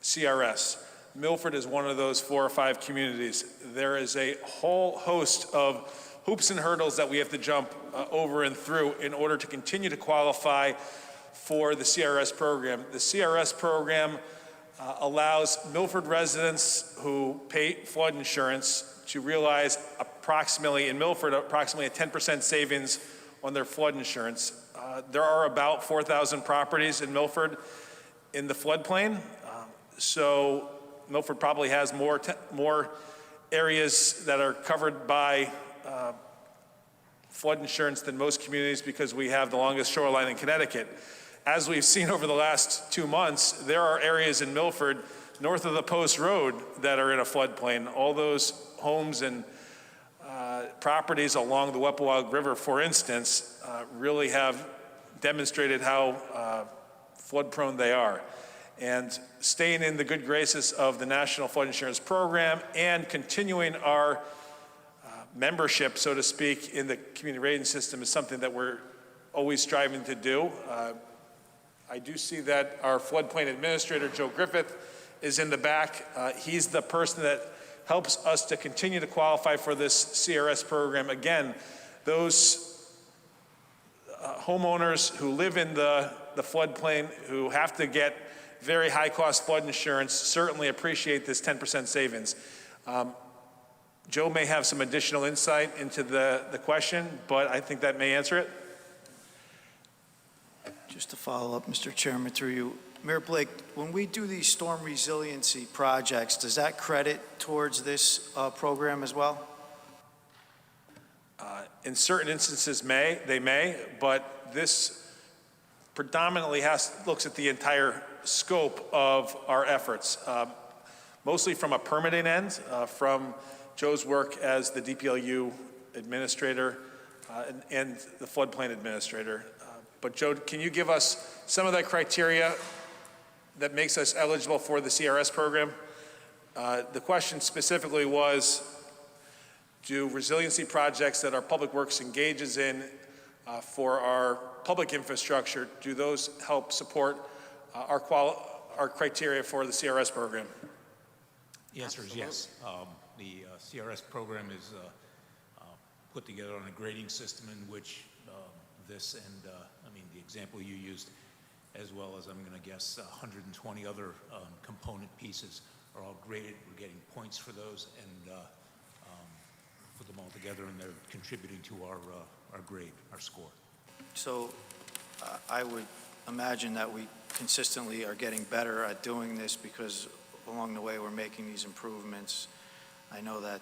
CRS. Milford is one of those 4 or 5 communities. There is a whole host of hoops and hurdles that we have to jump over and through in order to continue to qualify for the CRS program. The CRS program allows Milford residents who pay flood insurance to realize approximately, in Milford, approximately a 10% savings on their flood insurance. There are about 4,000 properties in Milford in the floodplain, so Milford probably has more areas that are covered by flood insurance than most communities because we have the longest shoreline in Connecticut. As we've seen over the last 2 months, there are areas in Milford north of the Post Road that are in a floodplain. All those homes and properties along the Weppewog River, for instance, really have demonstrated how flood prone they are. And staying in the good graces of the National Flood Insurance Program and continuing our membership, so to speak, in the community rating system is something that we're always striving to do. I do see that our floodplain administrator, Joe Griffith, is in the back. He's the person that helps us to continue to qualify for this CRS program. Again, those homeowners who live in the floodplain who have to get very high cost flood insurance certainly appreciate this 10% savings. Joe may have some additional insight into the question, but I think that may answer it. Just to follow up, Mr. Chairman, through you. Mayor Blake, when we do these storm resiliency projects, does that credit towards this program as well? In certain instances they may, but this predominantly looks at the entire scope of our efforts, mostly from a permitting end, from Joe's work as the DPLU administrator and the floodplain administrator. But Joe, can you give us some of that criteria that makes us eligible for the CRS program? The question specifically was, do resiliency projects that our public works engages in for our public infrastructure, do those help support our criteria for the CRS program? The answer is yes. The CRS program is put together on a grading system in which this and, the example you used, as well as, I'm going to guess, 120 other component pieces are all graded. We're getting points for those and put them all together, and they're contributing to our grade, our score. So I would imagine that we consistently are getting better at doing this because along the way we're making these improvements. I know that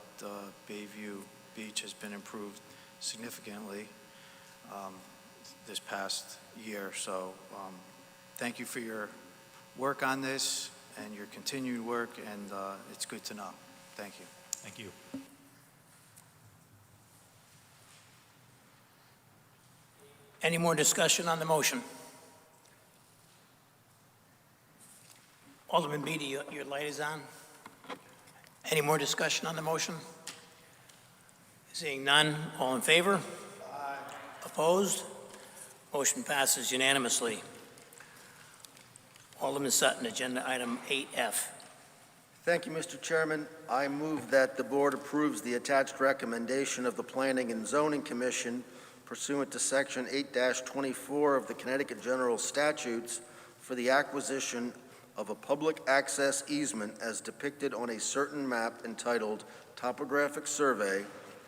Bayview Beach has been improved significantly this past year. So thank you for your work on this and your continued work, and it's good to know. Thank you. Thank you. Any more discussion on the motion? Alderman Beatty, your light is on. Any more discussion on the motion? Seeing none, all in favor? Aye. Opposed? Motion passes unanimously. Alderman Sutton, agenda item 8F. Thank you, Mr. Chairman. I move that the board approves the attached recommendation of the Planning and Zoning Commission pursuant to Section 8-24 of the Connecticut General Statutes for the acquisition of a public access easement as depicted on a certain map entitled Topographic Survey,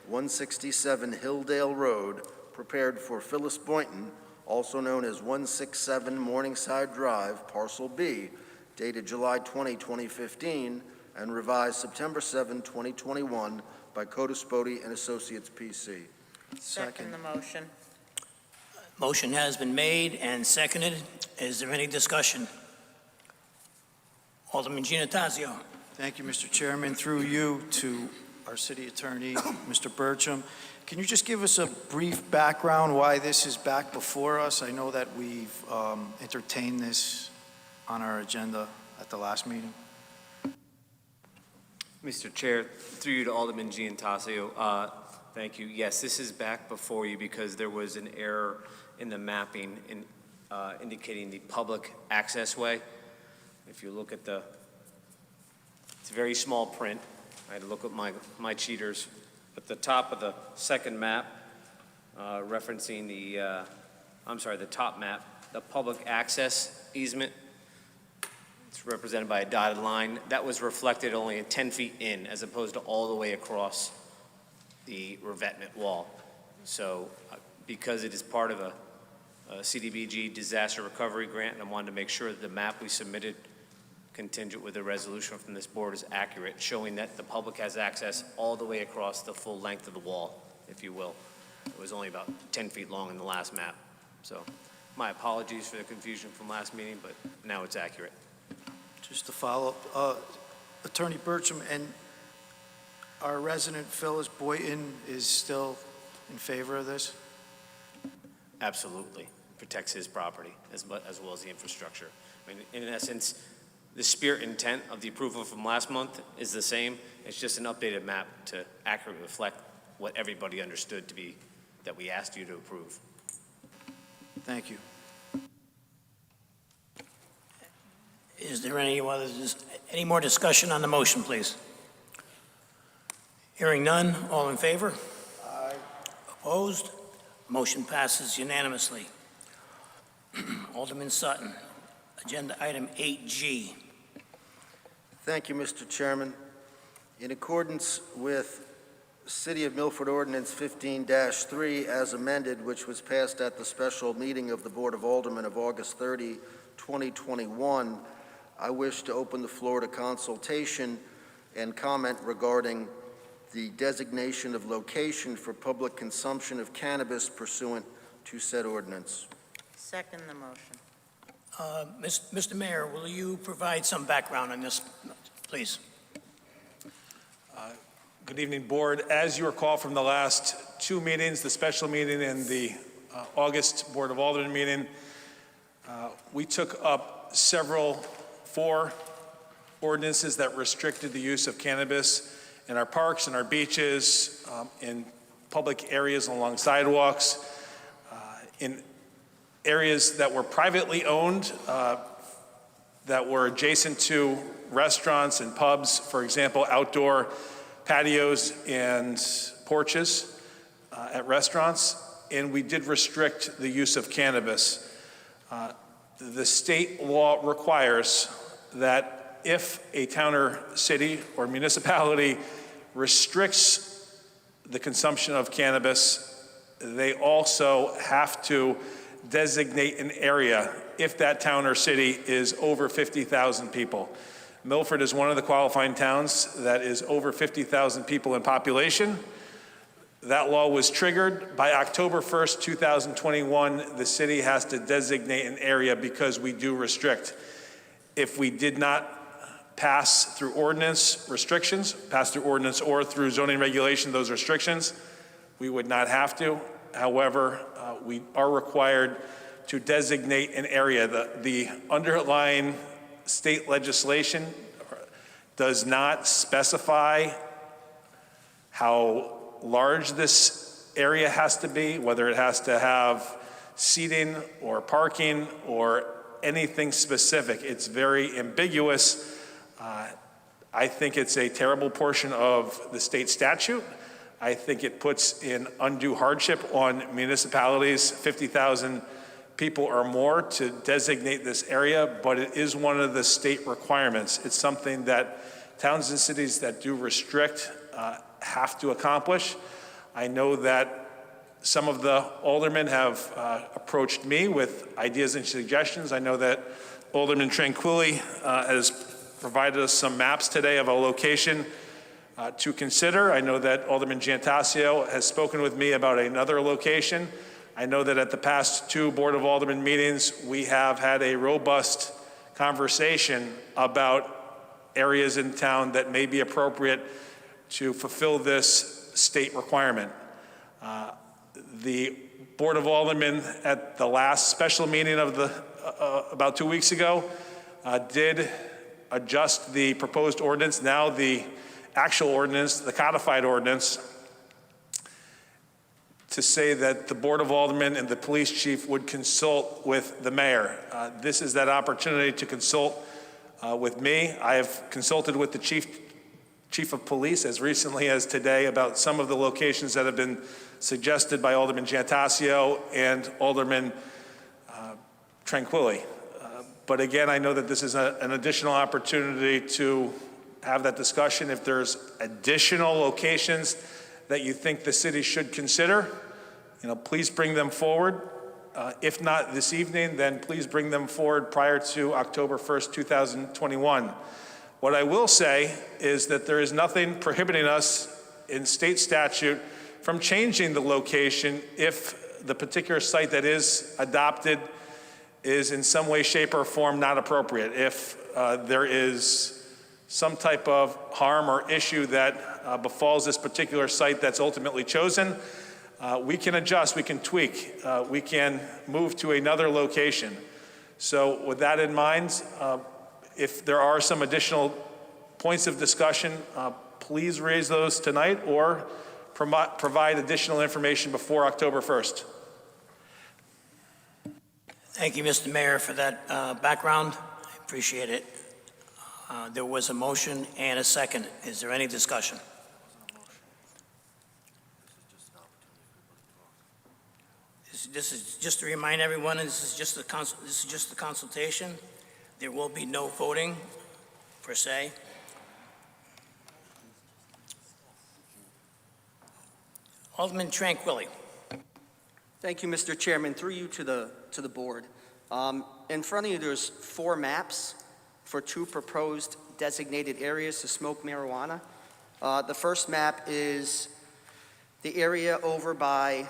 167 Hilldale Road, prepared for Phyllis Boynton, also known as 167 Morningside Drive, Parcel B, dated July 20, 2015, and revised September 7, 2021, by Codispoti and Associates, P.C. Second the motion. Motion has been made and seconded. Is there any discussion? Alderman Giannattasio. Thank you, Mr. Chairman. Through you to our city attorney, Mr. Burcham. Can you just give us a brief background why this is back before us? I know that we've entertained this on our agenda at the last meeting. Mr. Chair, through you to Alderman Giannattasio, thank you. Yes, this is back before you because there was an error in the mapping indicating the public access way. If you look at it's a very small print. I had to look at my cheaters. At the top of the second map, referencing the top map, the public access easement, it's represented by a dotted line. That was reflected only at 10 feet in, as opposed to all the way across the revetment wall. So because it is part of a CDBG disaster recovery grant, and I wanted to make sure that the map we submitted contingent with a resolution from this board is accurate, showing that the public has access all the way across the full length of the wall, if you will. It was only about 10 feet long in the last map. So my apologies for the confusion from last meeting, but now it's accurate. Just to follow up, Attorney Burcham, and our resident Phyllis Boynton is still in favor of this? Absolutely. Protects his property as well as the infrastructure. I mean, in essence, the spirit intent of the approval from last month is the same. It's just an updated map to accurately reflect what everybody understood to be that we asked you to approve. Thank you. Is there any more discussion on the motion, please? Hearing none, all in favor? Aye. Opposed? Motion passes unanimously. Alderman Sutton, agenda item 8G. Thank you, Mr. Chairman. In accordance with City of Milford Ordinance 15-3 as amended, which was passed at the special meeting of the Board of Aldermen of August 30, 2021, I wish to open the floor to consultation and comment regarding the designation of location for public consumption of cannabis pursuant to said ordinance. Second the motion. Mr. Mayor, will you provide some background on this, please? Good evening, Board. As you recall from the last two meetings, the special meeting and the August Board of Aldermen meeting, we took up four ordinances that restricted the use of cannabis in our parks, in our beaches, in public areas along sidewalks. in areas that were privately owned, that were adjacent to restaurants and pubs, for example, outdoor patios and porches at restaurants, and we did restrict the use of cannabis. The state law requires that if a town or city or municipality restricts the consumption of cannabis, they also have to designate an area if that town or city is over 50,000 people. Milford is one of the qualifying towns that is over 50,000 people in population. That law was triggered by October 1st, 2021. The city has to designate an area because we do restrict. If we did not pass through ordinance restrictions, pass through ordinance or through zoning regulation those restrictions, we would not have to. However, we are required to designate an area. The underlying state legislation does not specify how large this area has to be, whether it has to have seating or parking or anything specific. It's very ambiguous. I think it's a terrible portion of the state statute. I think it puts in undue hardship on municipalities, 50,000 people or more, to designate this area, but it is one of the state requirements. It's something that towns and cities that do restrict have to accomplish. I know that some of the aldermen have approached me with ideas and suggestions. I know that Alderman Tranquilli has provided us some maps today of a location to consider. I know that Alderman Giantasio has spoken with me about another location. I know that at the past 2 Board of Aldermen meetings, we have had a robust conversation about areas in town that may be appropriate to fulfill this state requirement. The Board of Aldermen at the last special meeting of about 2 weeks ago did adjust the proposed ordinance, now the actual ordinance, the codified ordinance, to say that the Board of Aldermen and the police chief would consult with the mayor. This is that opportunity to consult with me. I have consulted with the chief of police as recently as today about some of the locations that have been suggested by Alderman Giantasio and Alderman Tranquilli. But again, I know that this is an additional opportunity to have that discussion. If there's additional locations that you think the city should consider, please bring them forward. If not this evening, then please bring them forward prior to October 1st, 2021. What I will say is that there is nothing prohibiting us in state statute from changing the location if the particular site that is adopted is in some way, shape, or form not appropriate. If there is some type of harm or issue that befalls this particular site that's ultimately chosen, we can adjust, we can tweak, we can move to another location. So with that in mind, if there are some additional points of discussion, please raise those tonight or provide additional information before October 1st. Thank you, Mr. Mayor, for that background. I appreciate it. There was a motion and a second. Is there any discussion? This is just to remind everyone, this is just a consultation. There will be no voting, per se. Alderman Tranquilli. Thank you, Mr. Chairman. Through you to the board. In front of you, there's 4 maps for 2 proposed designated areas to smoke marijuana. The first map is the area over by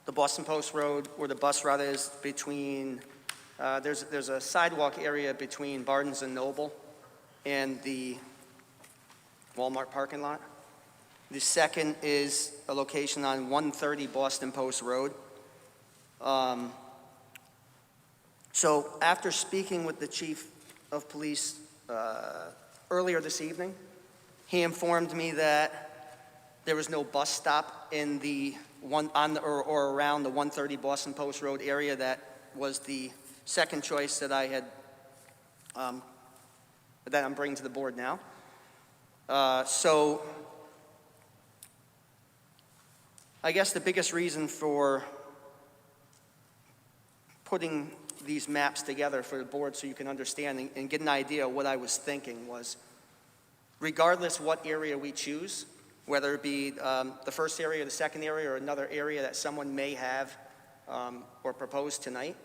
the Boston Post Road, where the bus route is between, there's a sidewalk area between Barnes and Noble and the Walmart parking lot. The second is a location on 130 Boston Post Road. So after speaking with the chief of police earlier this evening, he informed me that there was no bus stop in the or around the 130 Boston Post Road area. That was the second choice that I had, that I'm bringing to the board now. So I guess the biggest reason for putting these maps together for the board so you can understand and get an idea of what I was thinking was, regardless what area we choose, whether it be the first area, the second area, or another area that someone may have or propose tonight,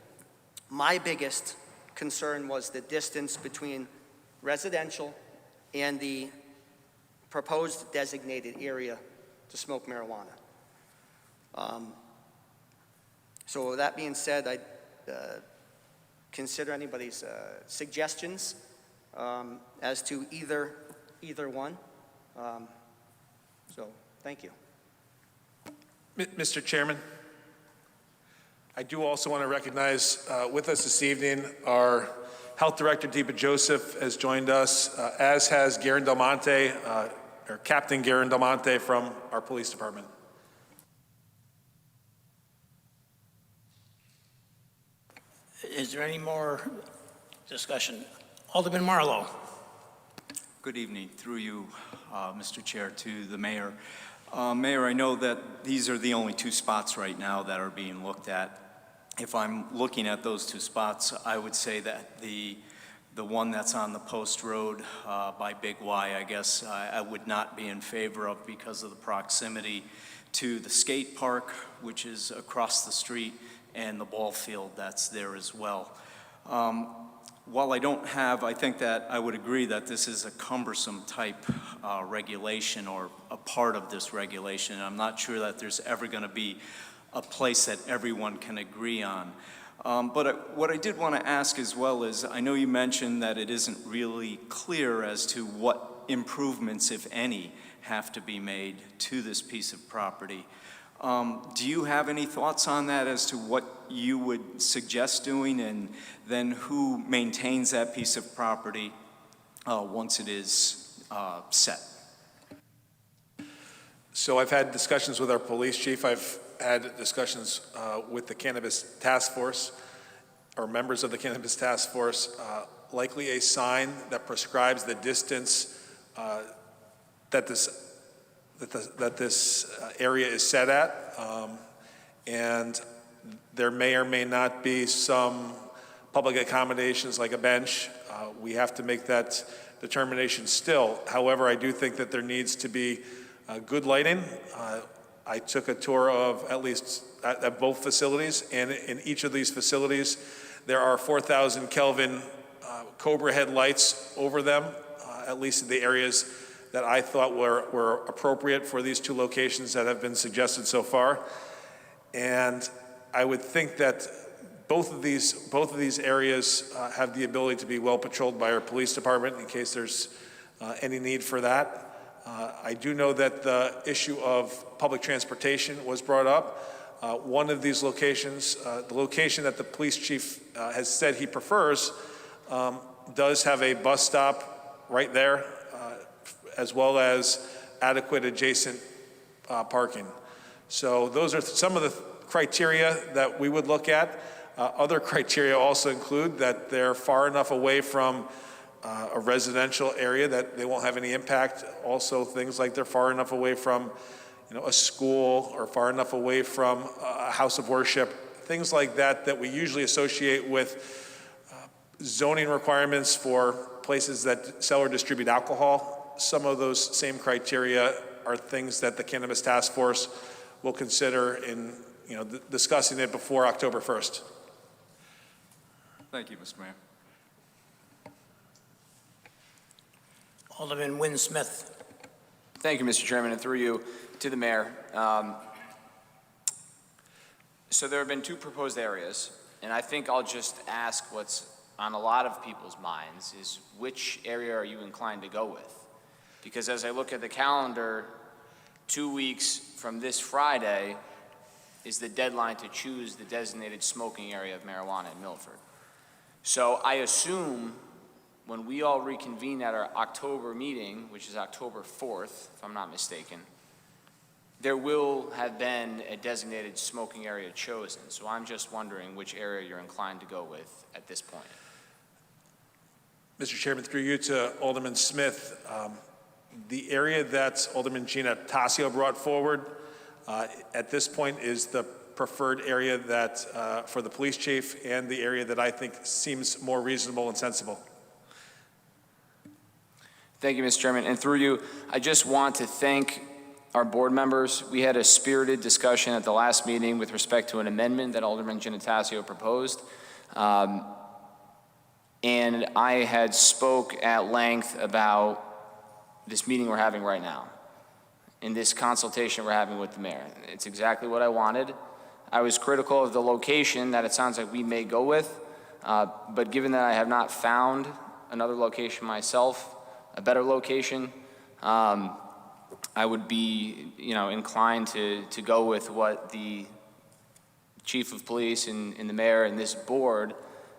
my biggest concern was the distance between residential and the proposed designated area to smoke marijuana. So with that being said, I consider anybody's suggestions as to either one. So thank you. Mr. Chairman, I do also want to recognize with us this evening our Health Director, Deepa Joseph, has joined us, as has Garen Del Monte, or Captain Garen Del Monte from our police department. Is there any more discussion? Alderman Marlowe. Good evening. Through you, Mr. Chair, to the mayor. Mayor, I know that these are the only two spots right now that are being looked at. If I'm looking at those two spots, I would say that the one that's on the Post Road by Big Y, I guess I would not be in favor of because of the proximity to the skate park, which is across the street, and the ball field that's there as well. While I think that I would agree that this is a cumbersome type regulation or a part of this regulation. I'm not sure that there's ever going to be a place that everyone can agree on. But what I did want to ask as well is, I know you mentioned that it isn't really clear as to what improvements, if any, have to be made to this piece of property. Do you have any thoughts on that as to what you would suggest doing, and then who maintains that piece of property once it is set? So I've had discussions with our police chief. I've had discussions with the Cannabis Task Force, or members of the Cannabis Task Force. Likely a sign that prescribes the distance that this area is set at, and there may or may not be some public accommodations like a bench. We have to make that determination still. However, I do think that there needs to be good lighting. I took a tour of at least at both facilities, and in each of these facilities there are 4,000 Kelvin Cobra headlights over them, at least in the areas that I thought were appropriate for these two locations that have been suggested so far. And I would think that both of these areas have the ability to be well patrolled by our police department in case there's any need for that. I do know that the issue of public transportation was brought up. One of these locations, the location that the police chief has said he prefers, does have a bus stop right there, as well as adequate adjacent parking. So those are some of the criteria that we would look at. Other criteria also include that they're far enough away from a residential area that they won't have any impact. Also, things like they're far enough away from, a school, or far enough away from a house of worship. Things like that that we usually associate with zoning requirements for places that sell or distribute alcohol. Some of those same criteria are things that the Cannabis Task Force will consider in, discussing it before October 1st. Thank you, Mr. Mayor. Alderman Wynn Smith. Thank you, Mr. Chairman, and through you to the mayor. So there have been two proposed areas, and I think I'll just ask what's on a lot of people's minds is, which area are you inclined to go with? Because as I look at the calendar, 2 weeks from this Friday is the deadline to choose the designated smoking area of marijuana in Milford. So I assume when we all reconvene at our October meeting, which is October 4th, if I'm not mistaken, there will have been a designated smoking area chosen. So I'm just wondering which area you're inclined to go with at this point. Mr. Chairman, through you to Alderman Smith, the area that Alderman Gina Tassio brought forward at this point is the preferred area that for the police chief, and the area that I think seems more reasonable and sensible. Thank you, Mr. Chairman. And through you, I just want to thank our board members. We had a spirited discussion at the last meeting with respect to an amendment that Alderman Giannatasio proposed. And I had spoke at length about this meeting we're having right now and this consultation we're having with the mayor. It's exactly what I wanted. I was critical of the location that it sounds like we may go with, but given that I have not found another location myself, a better location, I would be, inclined to go with what the chief of police and the mayor and this board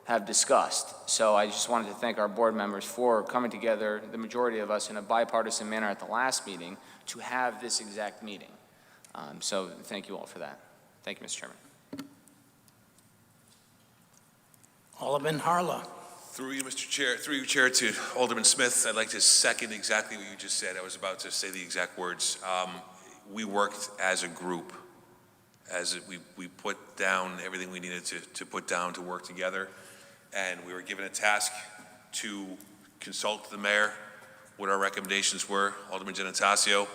have discussed. So I just wanted to thank our board members for coming together, the majority of us, in a bipartisan manner at the last meeting to have this exact meeting. So thank you all for that. Thank you, Mr. Chairman. Alderman Harlow. Through you, Mr. Chair, through you, Chair, to Alderman Smith, I'd like to second exactly what you just said. I was about to say the exact words. We worked as a group, we put down everything we needed to put down to work together, and we were given a task to consult the mayor what our recommendations were. Alderman Giannatasio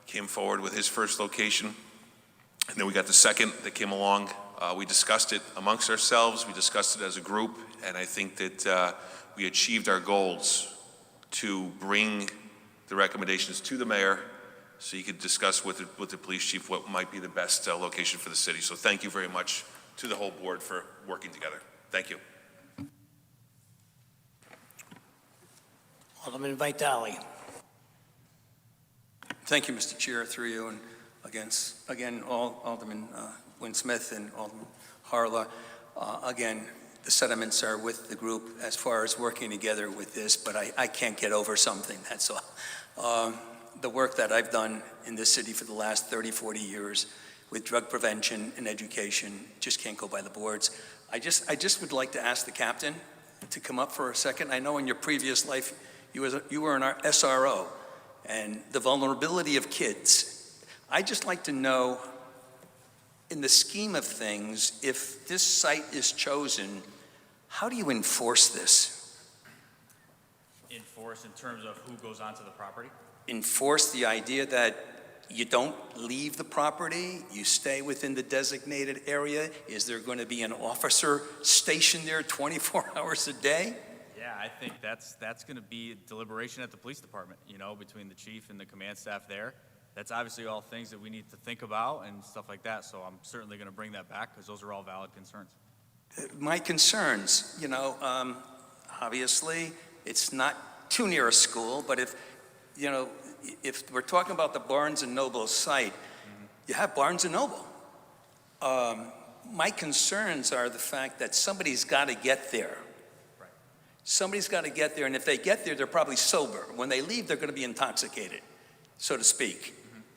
came forward with his first location, and then we got the second that came along. We discussed it amongst ourselves, we discussed it as a group, and I think that we achieved our goals to bring the recommendations to the mayor so you could discuss with the police chief what might be the best location for the city. So thank you very much to the whole board for working together. Thank you. Alderman Vitale. Thank you, Mr. Chair, through you, and again, Alderman Wynn Smith and Alderman Harla. Again, the sentiments are with the group as far as working together with this, but I can't get over something, that's all. The work that I've done in this city for the last 30, 40 years with drug prevention and education just can't go by the boards. I just would like to ask the captain to come up for a second. I know in your previous life you were in our SRO, and the vulnerability of kids. I'd just like to know, in the scheme of things, if this site is chosen, how do you enforce this? Enforce in terms of who goes onto the property? Enforce the idea that you don't leave the property, you stay within the designated area? Is there going to be an officer stationed there 24 hours a day? Yeah, I think that's going to be a deliberation at the police department, between the chief and the command staff there. That's obviously all things that we need to think about and stuff like that, so I'm certainly going to bring that back because those are all valid concerns. My concerns, obviously it's not too near a school, but if we're talking about the Barnes & Noble site, you have Barnes & Noble. My concerns are the fact that somebody's got to get there. Right. Somebody's got to get there, and if they get there, they're probably sober. When they leave, they're going to be intoxicated, so to speak.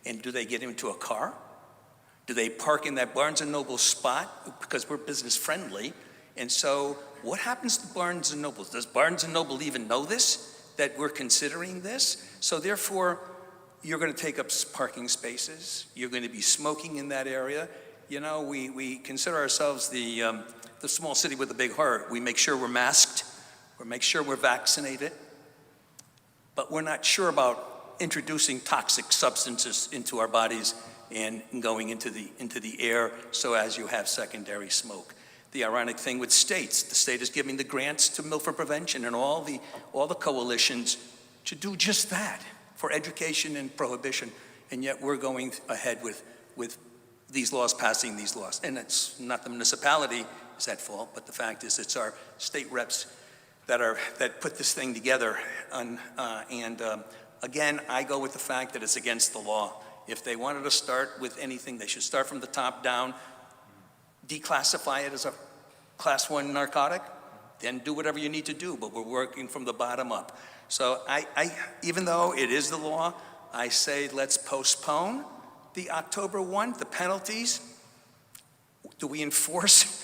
And do they get into a car? Do they park in that Barnes & Noble spot? Because we're business friendly. And so what happens to Barnes & Noble? Does Barnes & Noble even know this, that we're considering this? So therefore, you're going to take up parking spaces. You're going to be smoking in that area. We consider ourselves the small city with a big heart. We make sure we're masked. We make sure we're vaccinated. But we're not sure about introducing toxic substances into our bodies and going into the air so as you have secondary smoke. The ironic thing with states, the state is giving the grants to Milford Prevention and all the coalitions to do just that for education and prohibition, and yet we're going ahead with these laws, passing these laws. And it's not the municipality is at fault, but the fact is it's our state reps that put this thing together. Again, I go with the fact that it's against the law. If they wanted to start with anything, they should start from the top down, declassify it as a class 1 narcotic, then do whatever you need to do, but we're working from the bottom up. So I even though it is the law, I say let's postpone The October 1, the penalties, do we enforce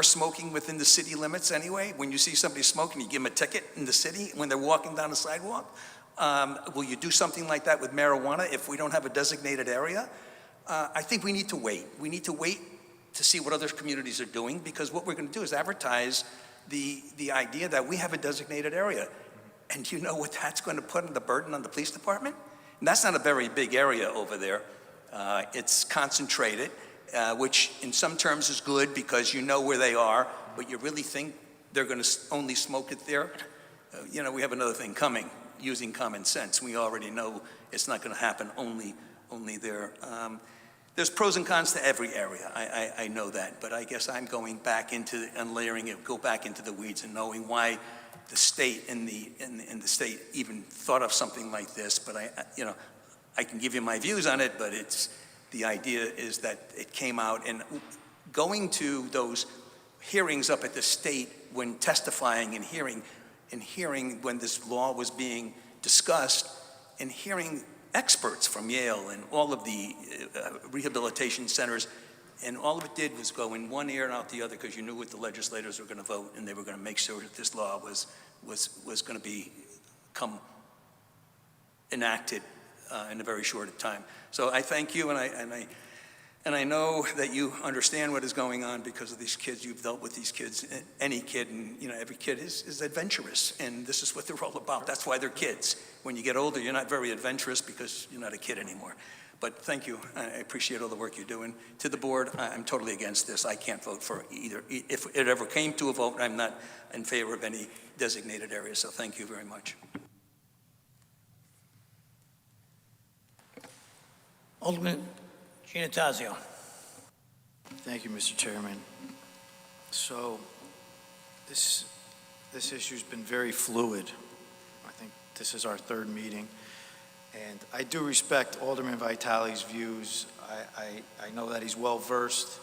smoking within the city limits anyway? When you see somebody smoking, you give them a ticket in the city when they're walking down the sidewalk? Will you do something like that with marijuana if we don't have a designated area? I think we need to wait. We need to wait to see what other communities are doing, because what we're going to do is advertise the idea that we have a designated area. And you know what that's going to put the burden on the police department? And that's not a very big area over there. It's concentrated, which in some terms is good because you know where they are, but you really think they're going to only smoke it there? You know, we have another thing coming, using common sense. We already know it's not going to happen only there. There's pros and cons to every area. I know that, but I guess I'm going back into unlayering it, go back into the weeds and knowing why the state and the state even thought of something like this. But I can give you my views on it, but the idea is that it came out, and going to those hearings up at the state when testifying and hearing when this law was being discussed, and hearing experts from Yale and all of the rehabilitation centers, and all of it did was go in one ear and out the other, because you knew what the legislators were going to vote, and they were going to make sure that this law was going to become enacted in a very short time. So I thank you, and I know that you understand what is going on because of these kids. You've dealt with these kids, any kid, and every kid is adventurous, and this is what they're all about. That's why they're kids. When you get older, you're not very adventurous because you're not a kid anymore. But thank you. I appreciate all the work you're doing. To the board, I'm totally against this. I can't vote for either. If it ever came to a vote, I'm not in favor of any designated area. So thank you very much. Alderman Giannatasio. Thank you, Mr. Chairman. So this issue's been very fluid. I think this is our third meeting. And I do respect Alderman Vitale's views. I know that he's well-versed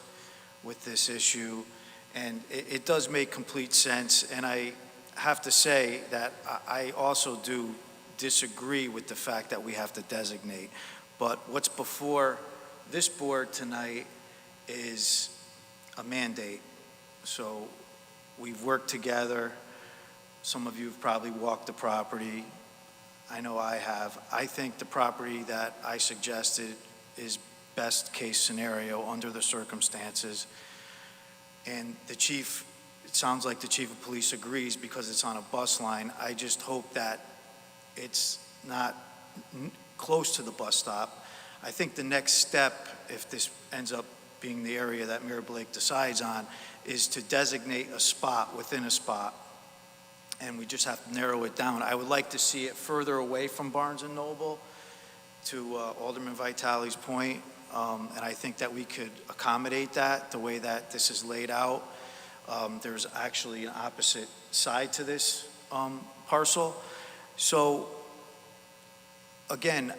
with this issue, and it does make complete sense. And I have to say that I also do disagree with the fact that we have to designate. But what's before this board tonight is a mandate. So we've worked together. Some of you have probably walked the property. I know I have. I think the property that I suggested is best case scenario under the circumstances. And the chief, it sounds like the chief of police agrees because it's on a bus line. I just hope that it's not close to the bus stop. I think the next step, if this ends up being the area that Mayor Blake decides on, is to designate a spot within a spot. And we just have to narrow it down. I would like to see it further away from Barnes & Noble, to Alderman Vitale's point. And I think that we could accommodate that the way that this is laid out. There's actually an opposite side to this parcel. So again,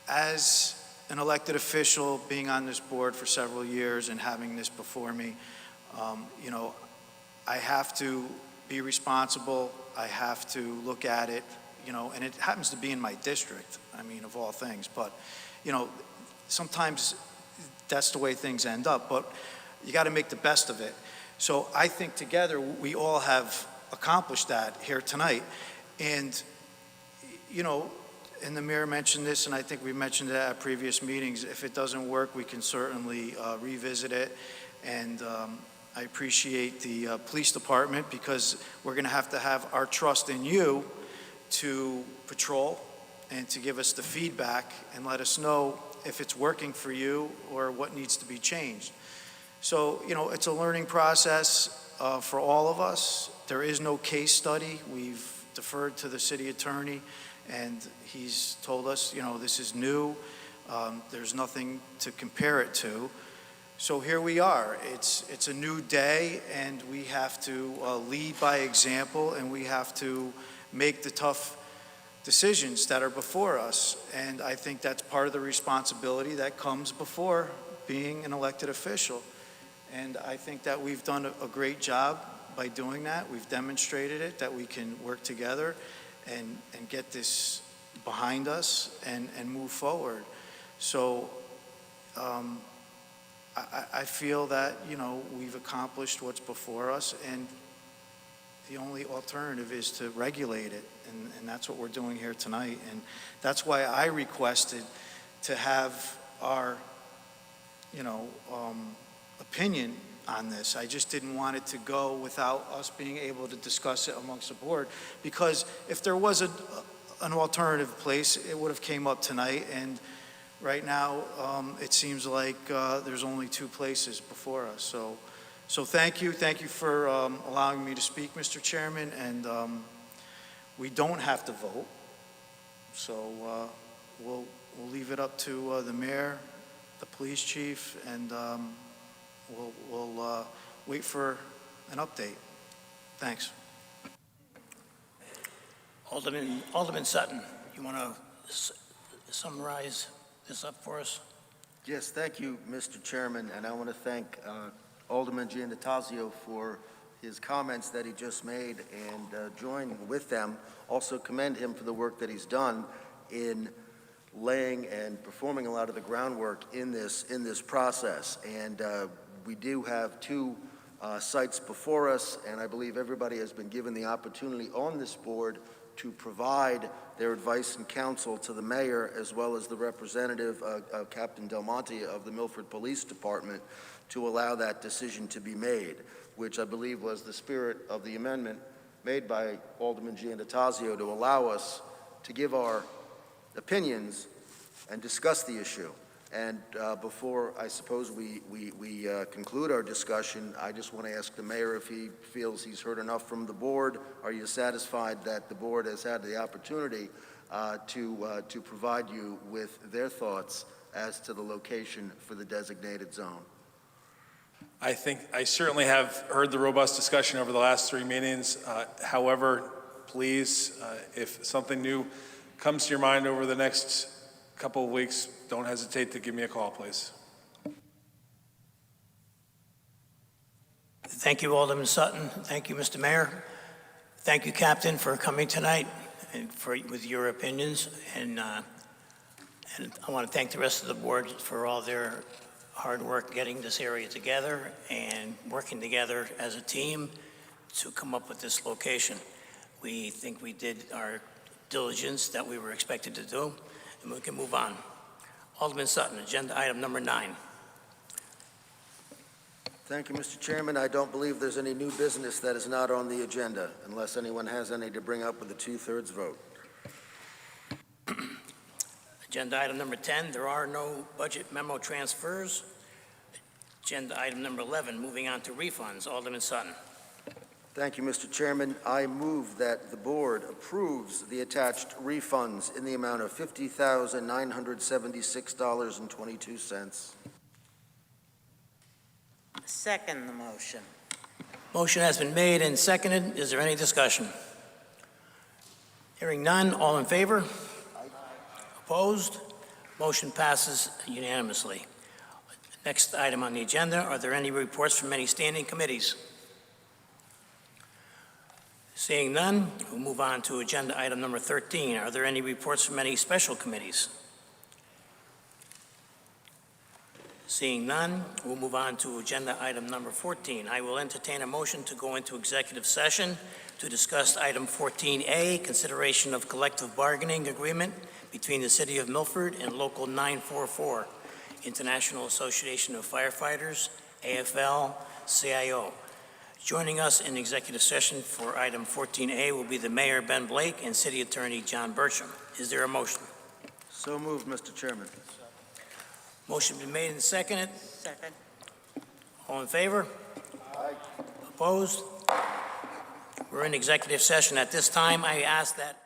as an elected official, being on this board for several years and having this before me, I have to be responsible. I have to look at it, and it happens to be in my district, of all things. But, sometimes that's the way things end up, but you got to make the best of it. So I think together we all have accomplished that here tonight. And, and the mayor mentioned this, and I think we mentioned it at previous meetings. If it doesn't work, we can certainly revisit it. And I appreciate the police department, because we're going to have our trust in you to patrol and to give us the feedback and let us know if it's working for you or what needs to be changed. So, it's a learning process for all of us. There is no case study. We've deferred to the city attorney, and he's told us, this is new. There's nothing to compare it to. So here we are. It's a new day, and we have to lead by example, and we have to make the tough decisions that are before us. And I think that's part of the responsibility that comes before being an elected official. And I think that we've done a great job by doing that. We've demonstrated it, that we can work together and get this behind us and move forward. So I feel that, we've accomplished what's before us, and the only alternative is to regulate it, and that's what we're doing here tonight. And that's why I requested to have our, opinion on this. I just didn't want it to go without us being able to discuss it amongst the board, because if there was an alternative place, it would have came up tonight, and right now, it seems like there's only two places before us. So thank you for allowing me to speak, Mr. Chairman, and we don't have to vote, so we'll leave it up to the mayor, the police chief, and we'll wait for an update. Thanks. Alderman Sutton, you want to summarize this up for us? Yes, thank you, Mr. Chairman, and I want to thank Alderman Giannatasio for his comments that he just made, and join with them. Also commend him for the work that he's done in laying and performing a lot of the groundwork in this process. And we do have two sites before us, and I believe everybody has been given the opportunity on this board to provide their advice and counsel to the mayor, as well as the representative, Captain Del Monte of the Milford Police Department, to allow that decision to be made, which I believe was the spirit of the amendment made by Alderman Giannatasio, to allow us to give our opinions and discuss the issue. And before I suppose we conclude our discussion, I just want to ask the mayor if he feels he's heard enough from the board. Are you satisfied that the board has had the opportunity to provide you with their thoughts as to the location for the designated zone? I think I certainly have heard the robust discussion over the last 3 meetings. However, please, if something new comes to your mind over the next couple of weeks, don't hesitate to give me a call, please. Thank you, Alderman Sutton. Thank you, Mr. Mayor. Thank you, Captain, for coming tonight and with your opinions. And I want to thank the rest of the board for all their hard work getting this area together and working together as a team to come up with this location. We think we did our diligence that we were expected to do, and we can move on. Alderman Sutton, agenda item number 9. Thank you, Mr. Chairman. I don't believe there's any new business that is not on the agenda, unless anyone has any to bring up with a 2/3 vote. Agenda item number 10, there are no budget memo transfers. Agenda item number 11, moving on to refunds. Alderman Sutton. Thank you, Mr. Chairman. I move that the board approves the attached refunds in the amount of $50,976.22. Second the motion. Motion has been made and seconded. Is there any discussion? Hearing none, all in favor? Opposed? Motion passes unanimously. Next item on the agenda, are there any reports from any standing committees? Seeing none, we'll move on to agenda item number 13. Are there any reports from any special committees? Seeing none, we'll move on to agenda item number 14. I will entertain a motion to go into executive session to discuss item 14A, consideration of collective bargaining agreement between the City of Milford and Local 944, International Association of Firefighters, AFL-CIO. Joining us in executive session for item 14A will be the Mayor, Ben Blake, and City Attorney, John Burcham. Is there a motion? So moved, Mr. Chairman. Motion been made and seconded. Second. All in favor? Aye. Opposed? We're in executive session. At this time, I ask that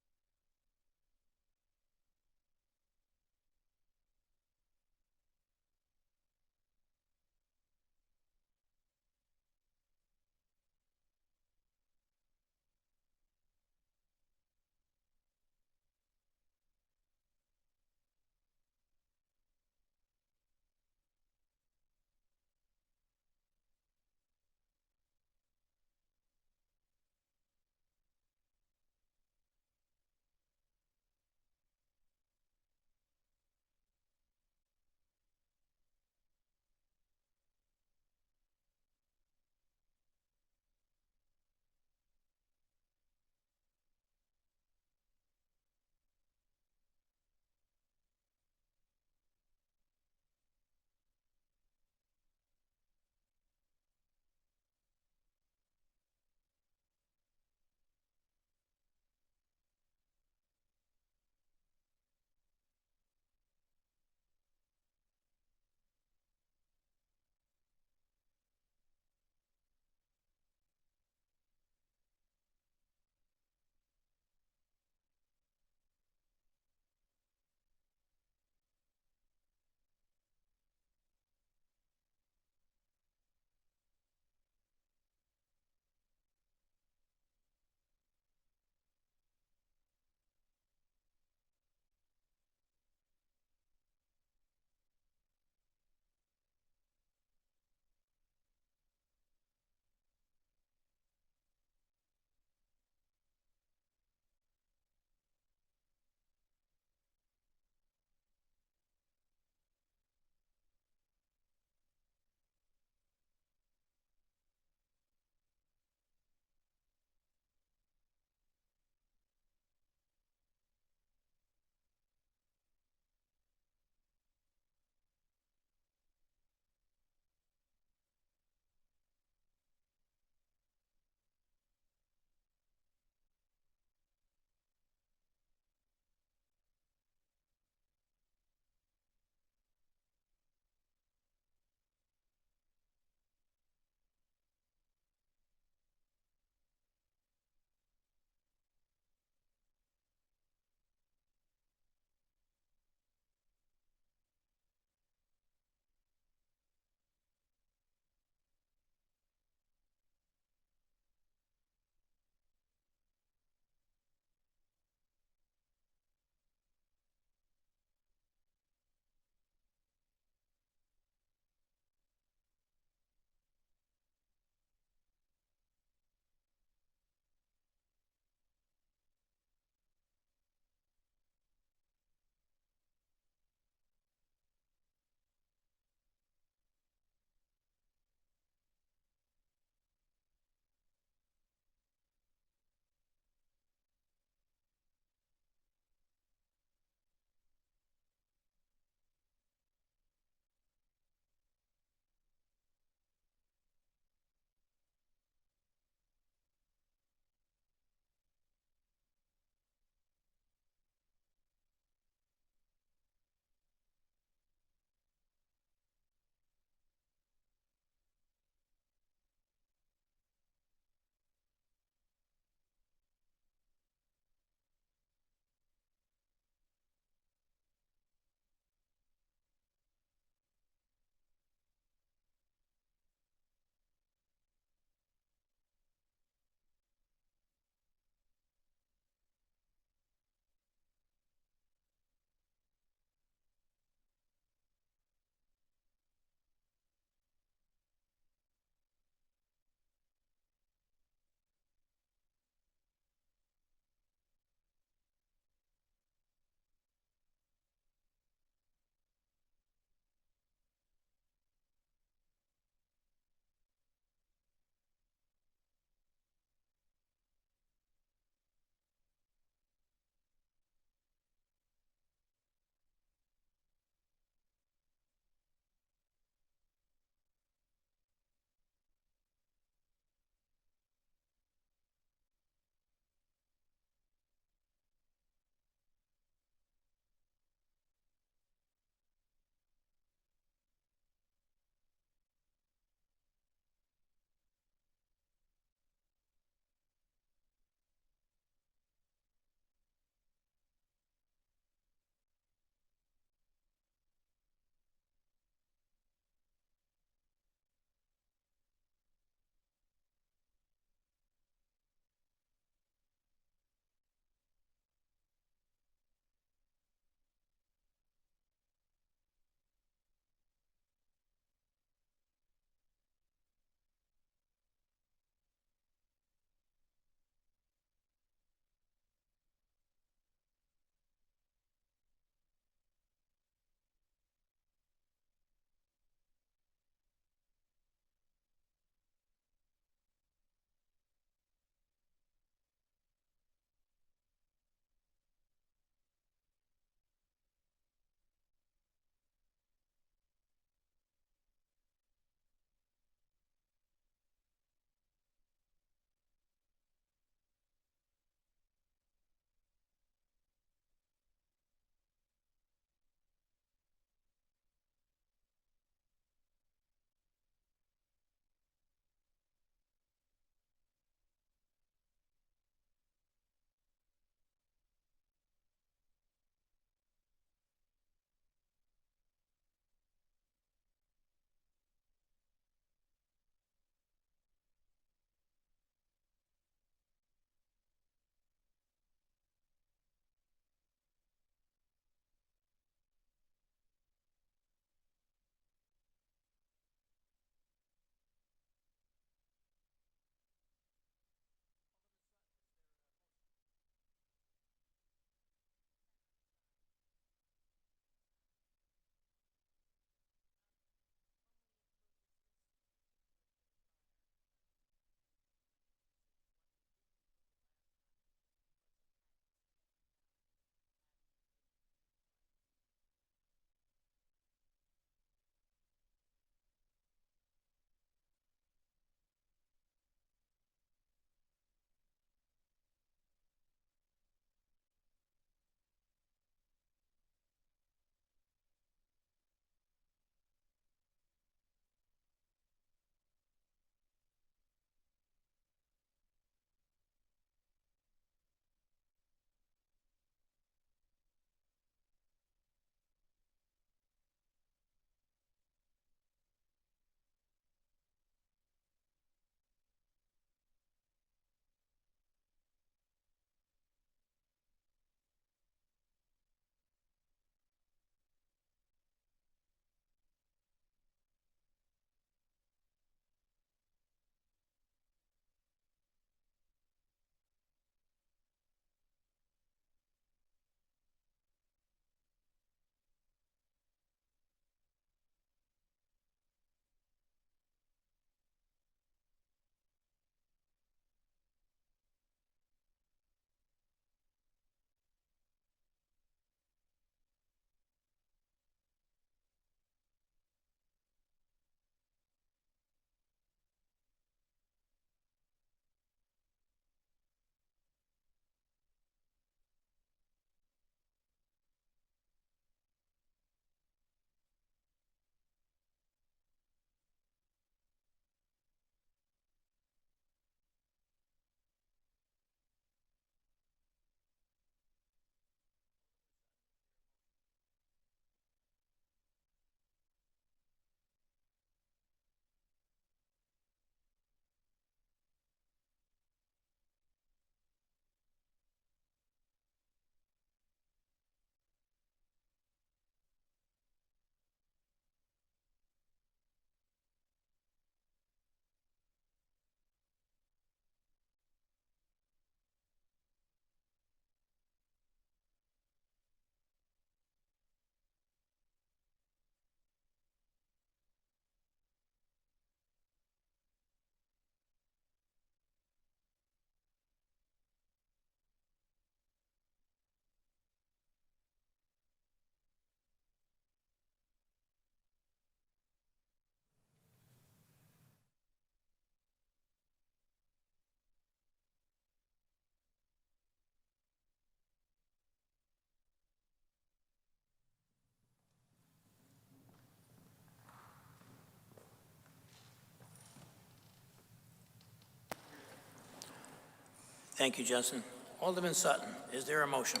Thank you, Justin. Alderman Sutton, is there a motion?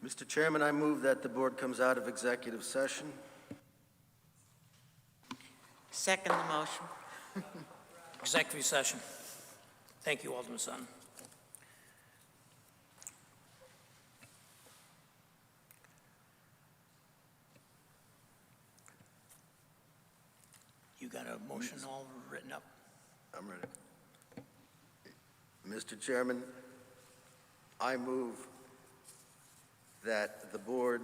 Mr. Chairman, I move that the board comes out of executive session. Second the motion. Executive session. Thank you, Alderman Sutton. You got a motion all written up? I'm ready. Mr. Chairman, I move that the board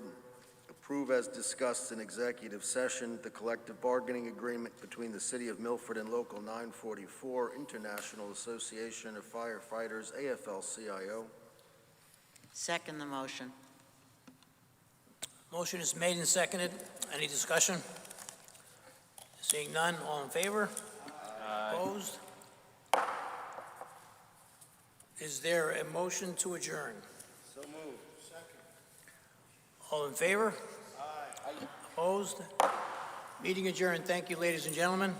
approve as discussed in executive session the collective bargaining agreement between the City of Milford and Local 944 International Association of Firefighters, AFL-CIO. Second the motion. Motion is made and seconded. Any discussion? Seeing none, all in favor? Opposed? Is there a motion to adjourn? So moved. All in favor? Opposed? Meeting adjourned. Thank you, ladies and gentlemen.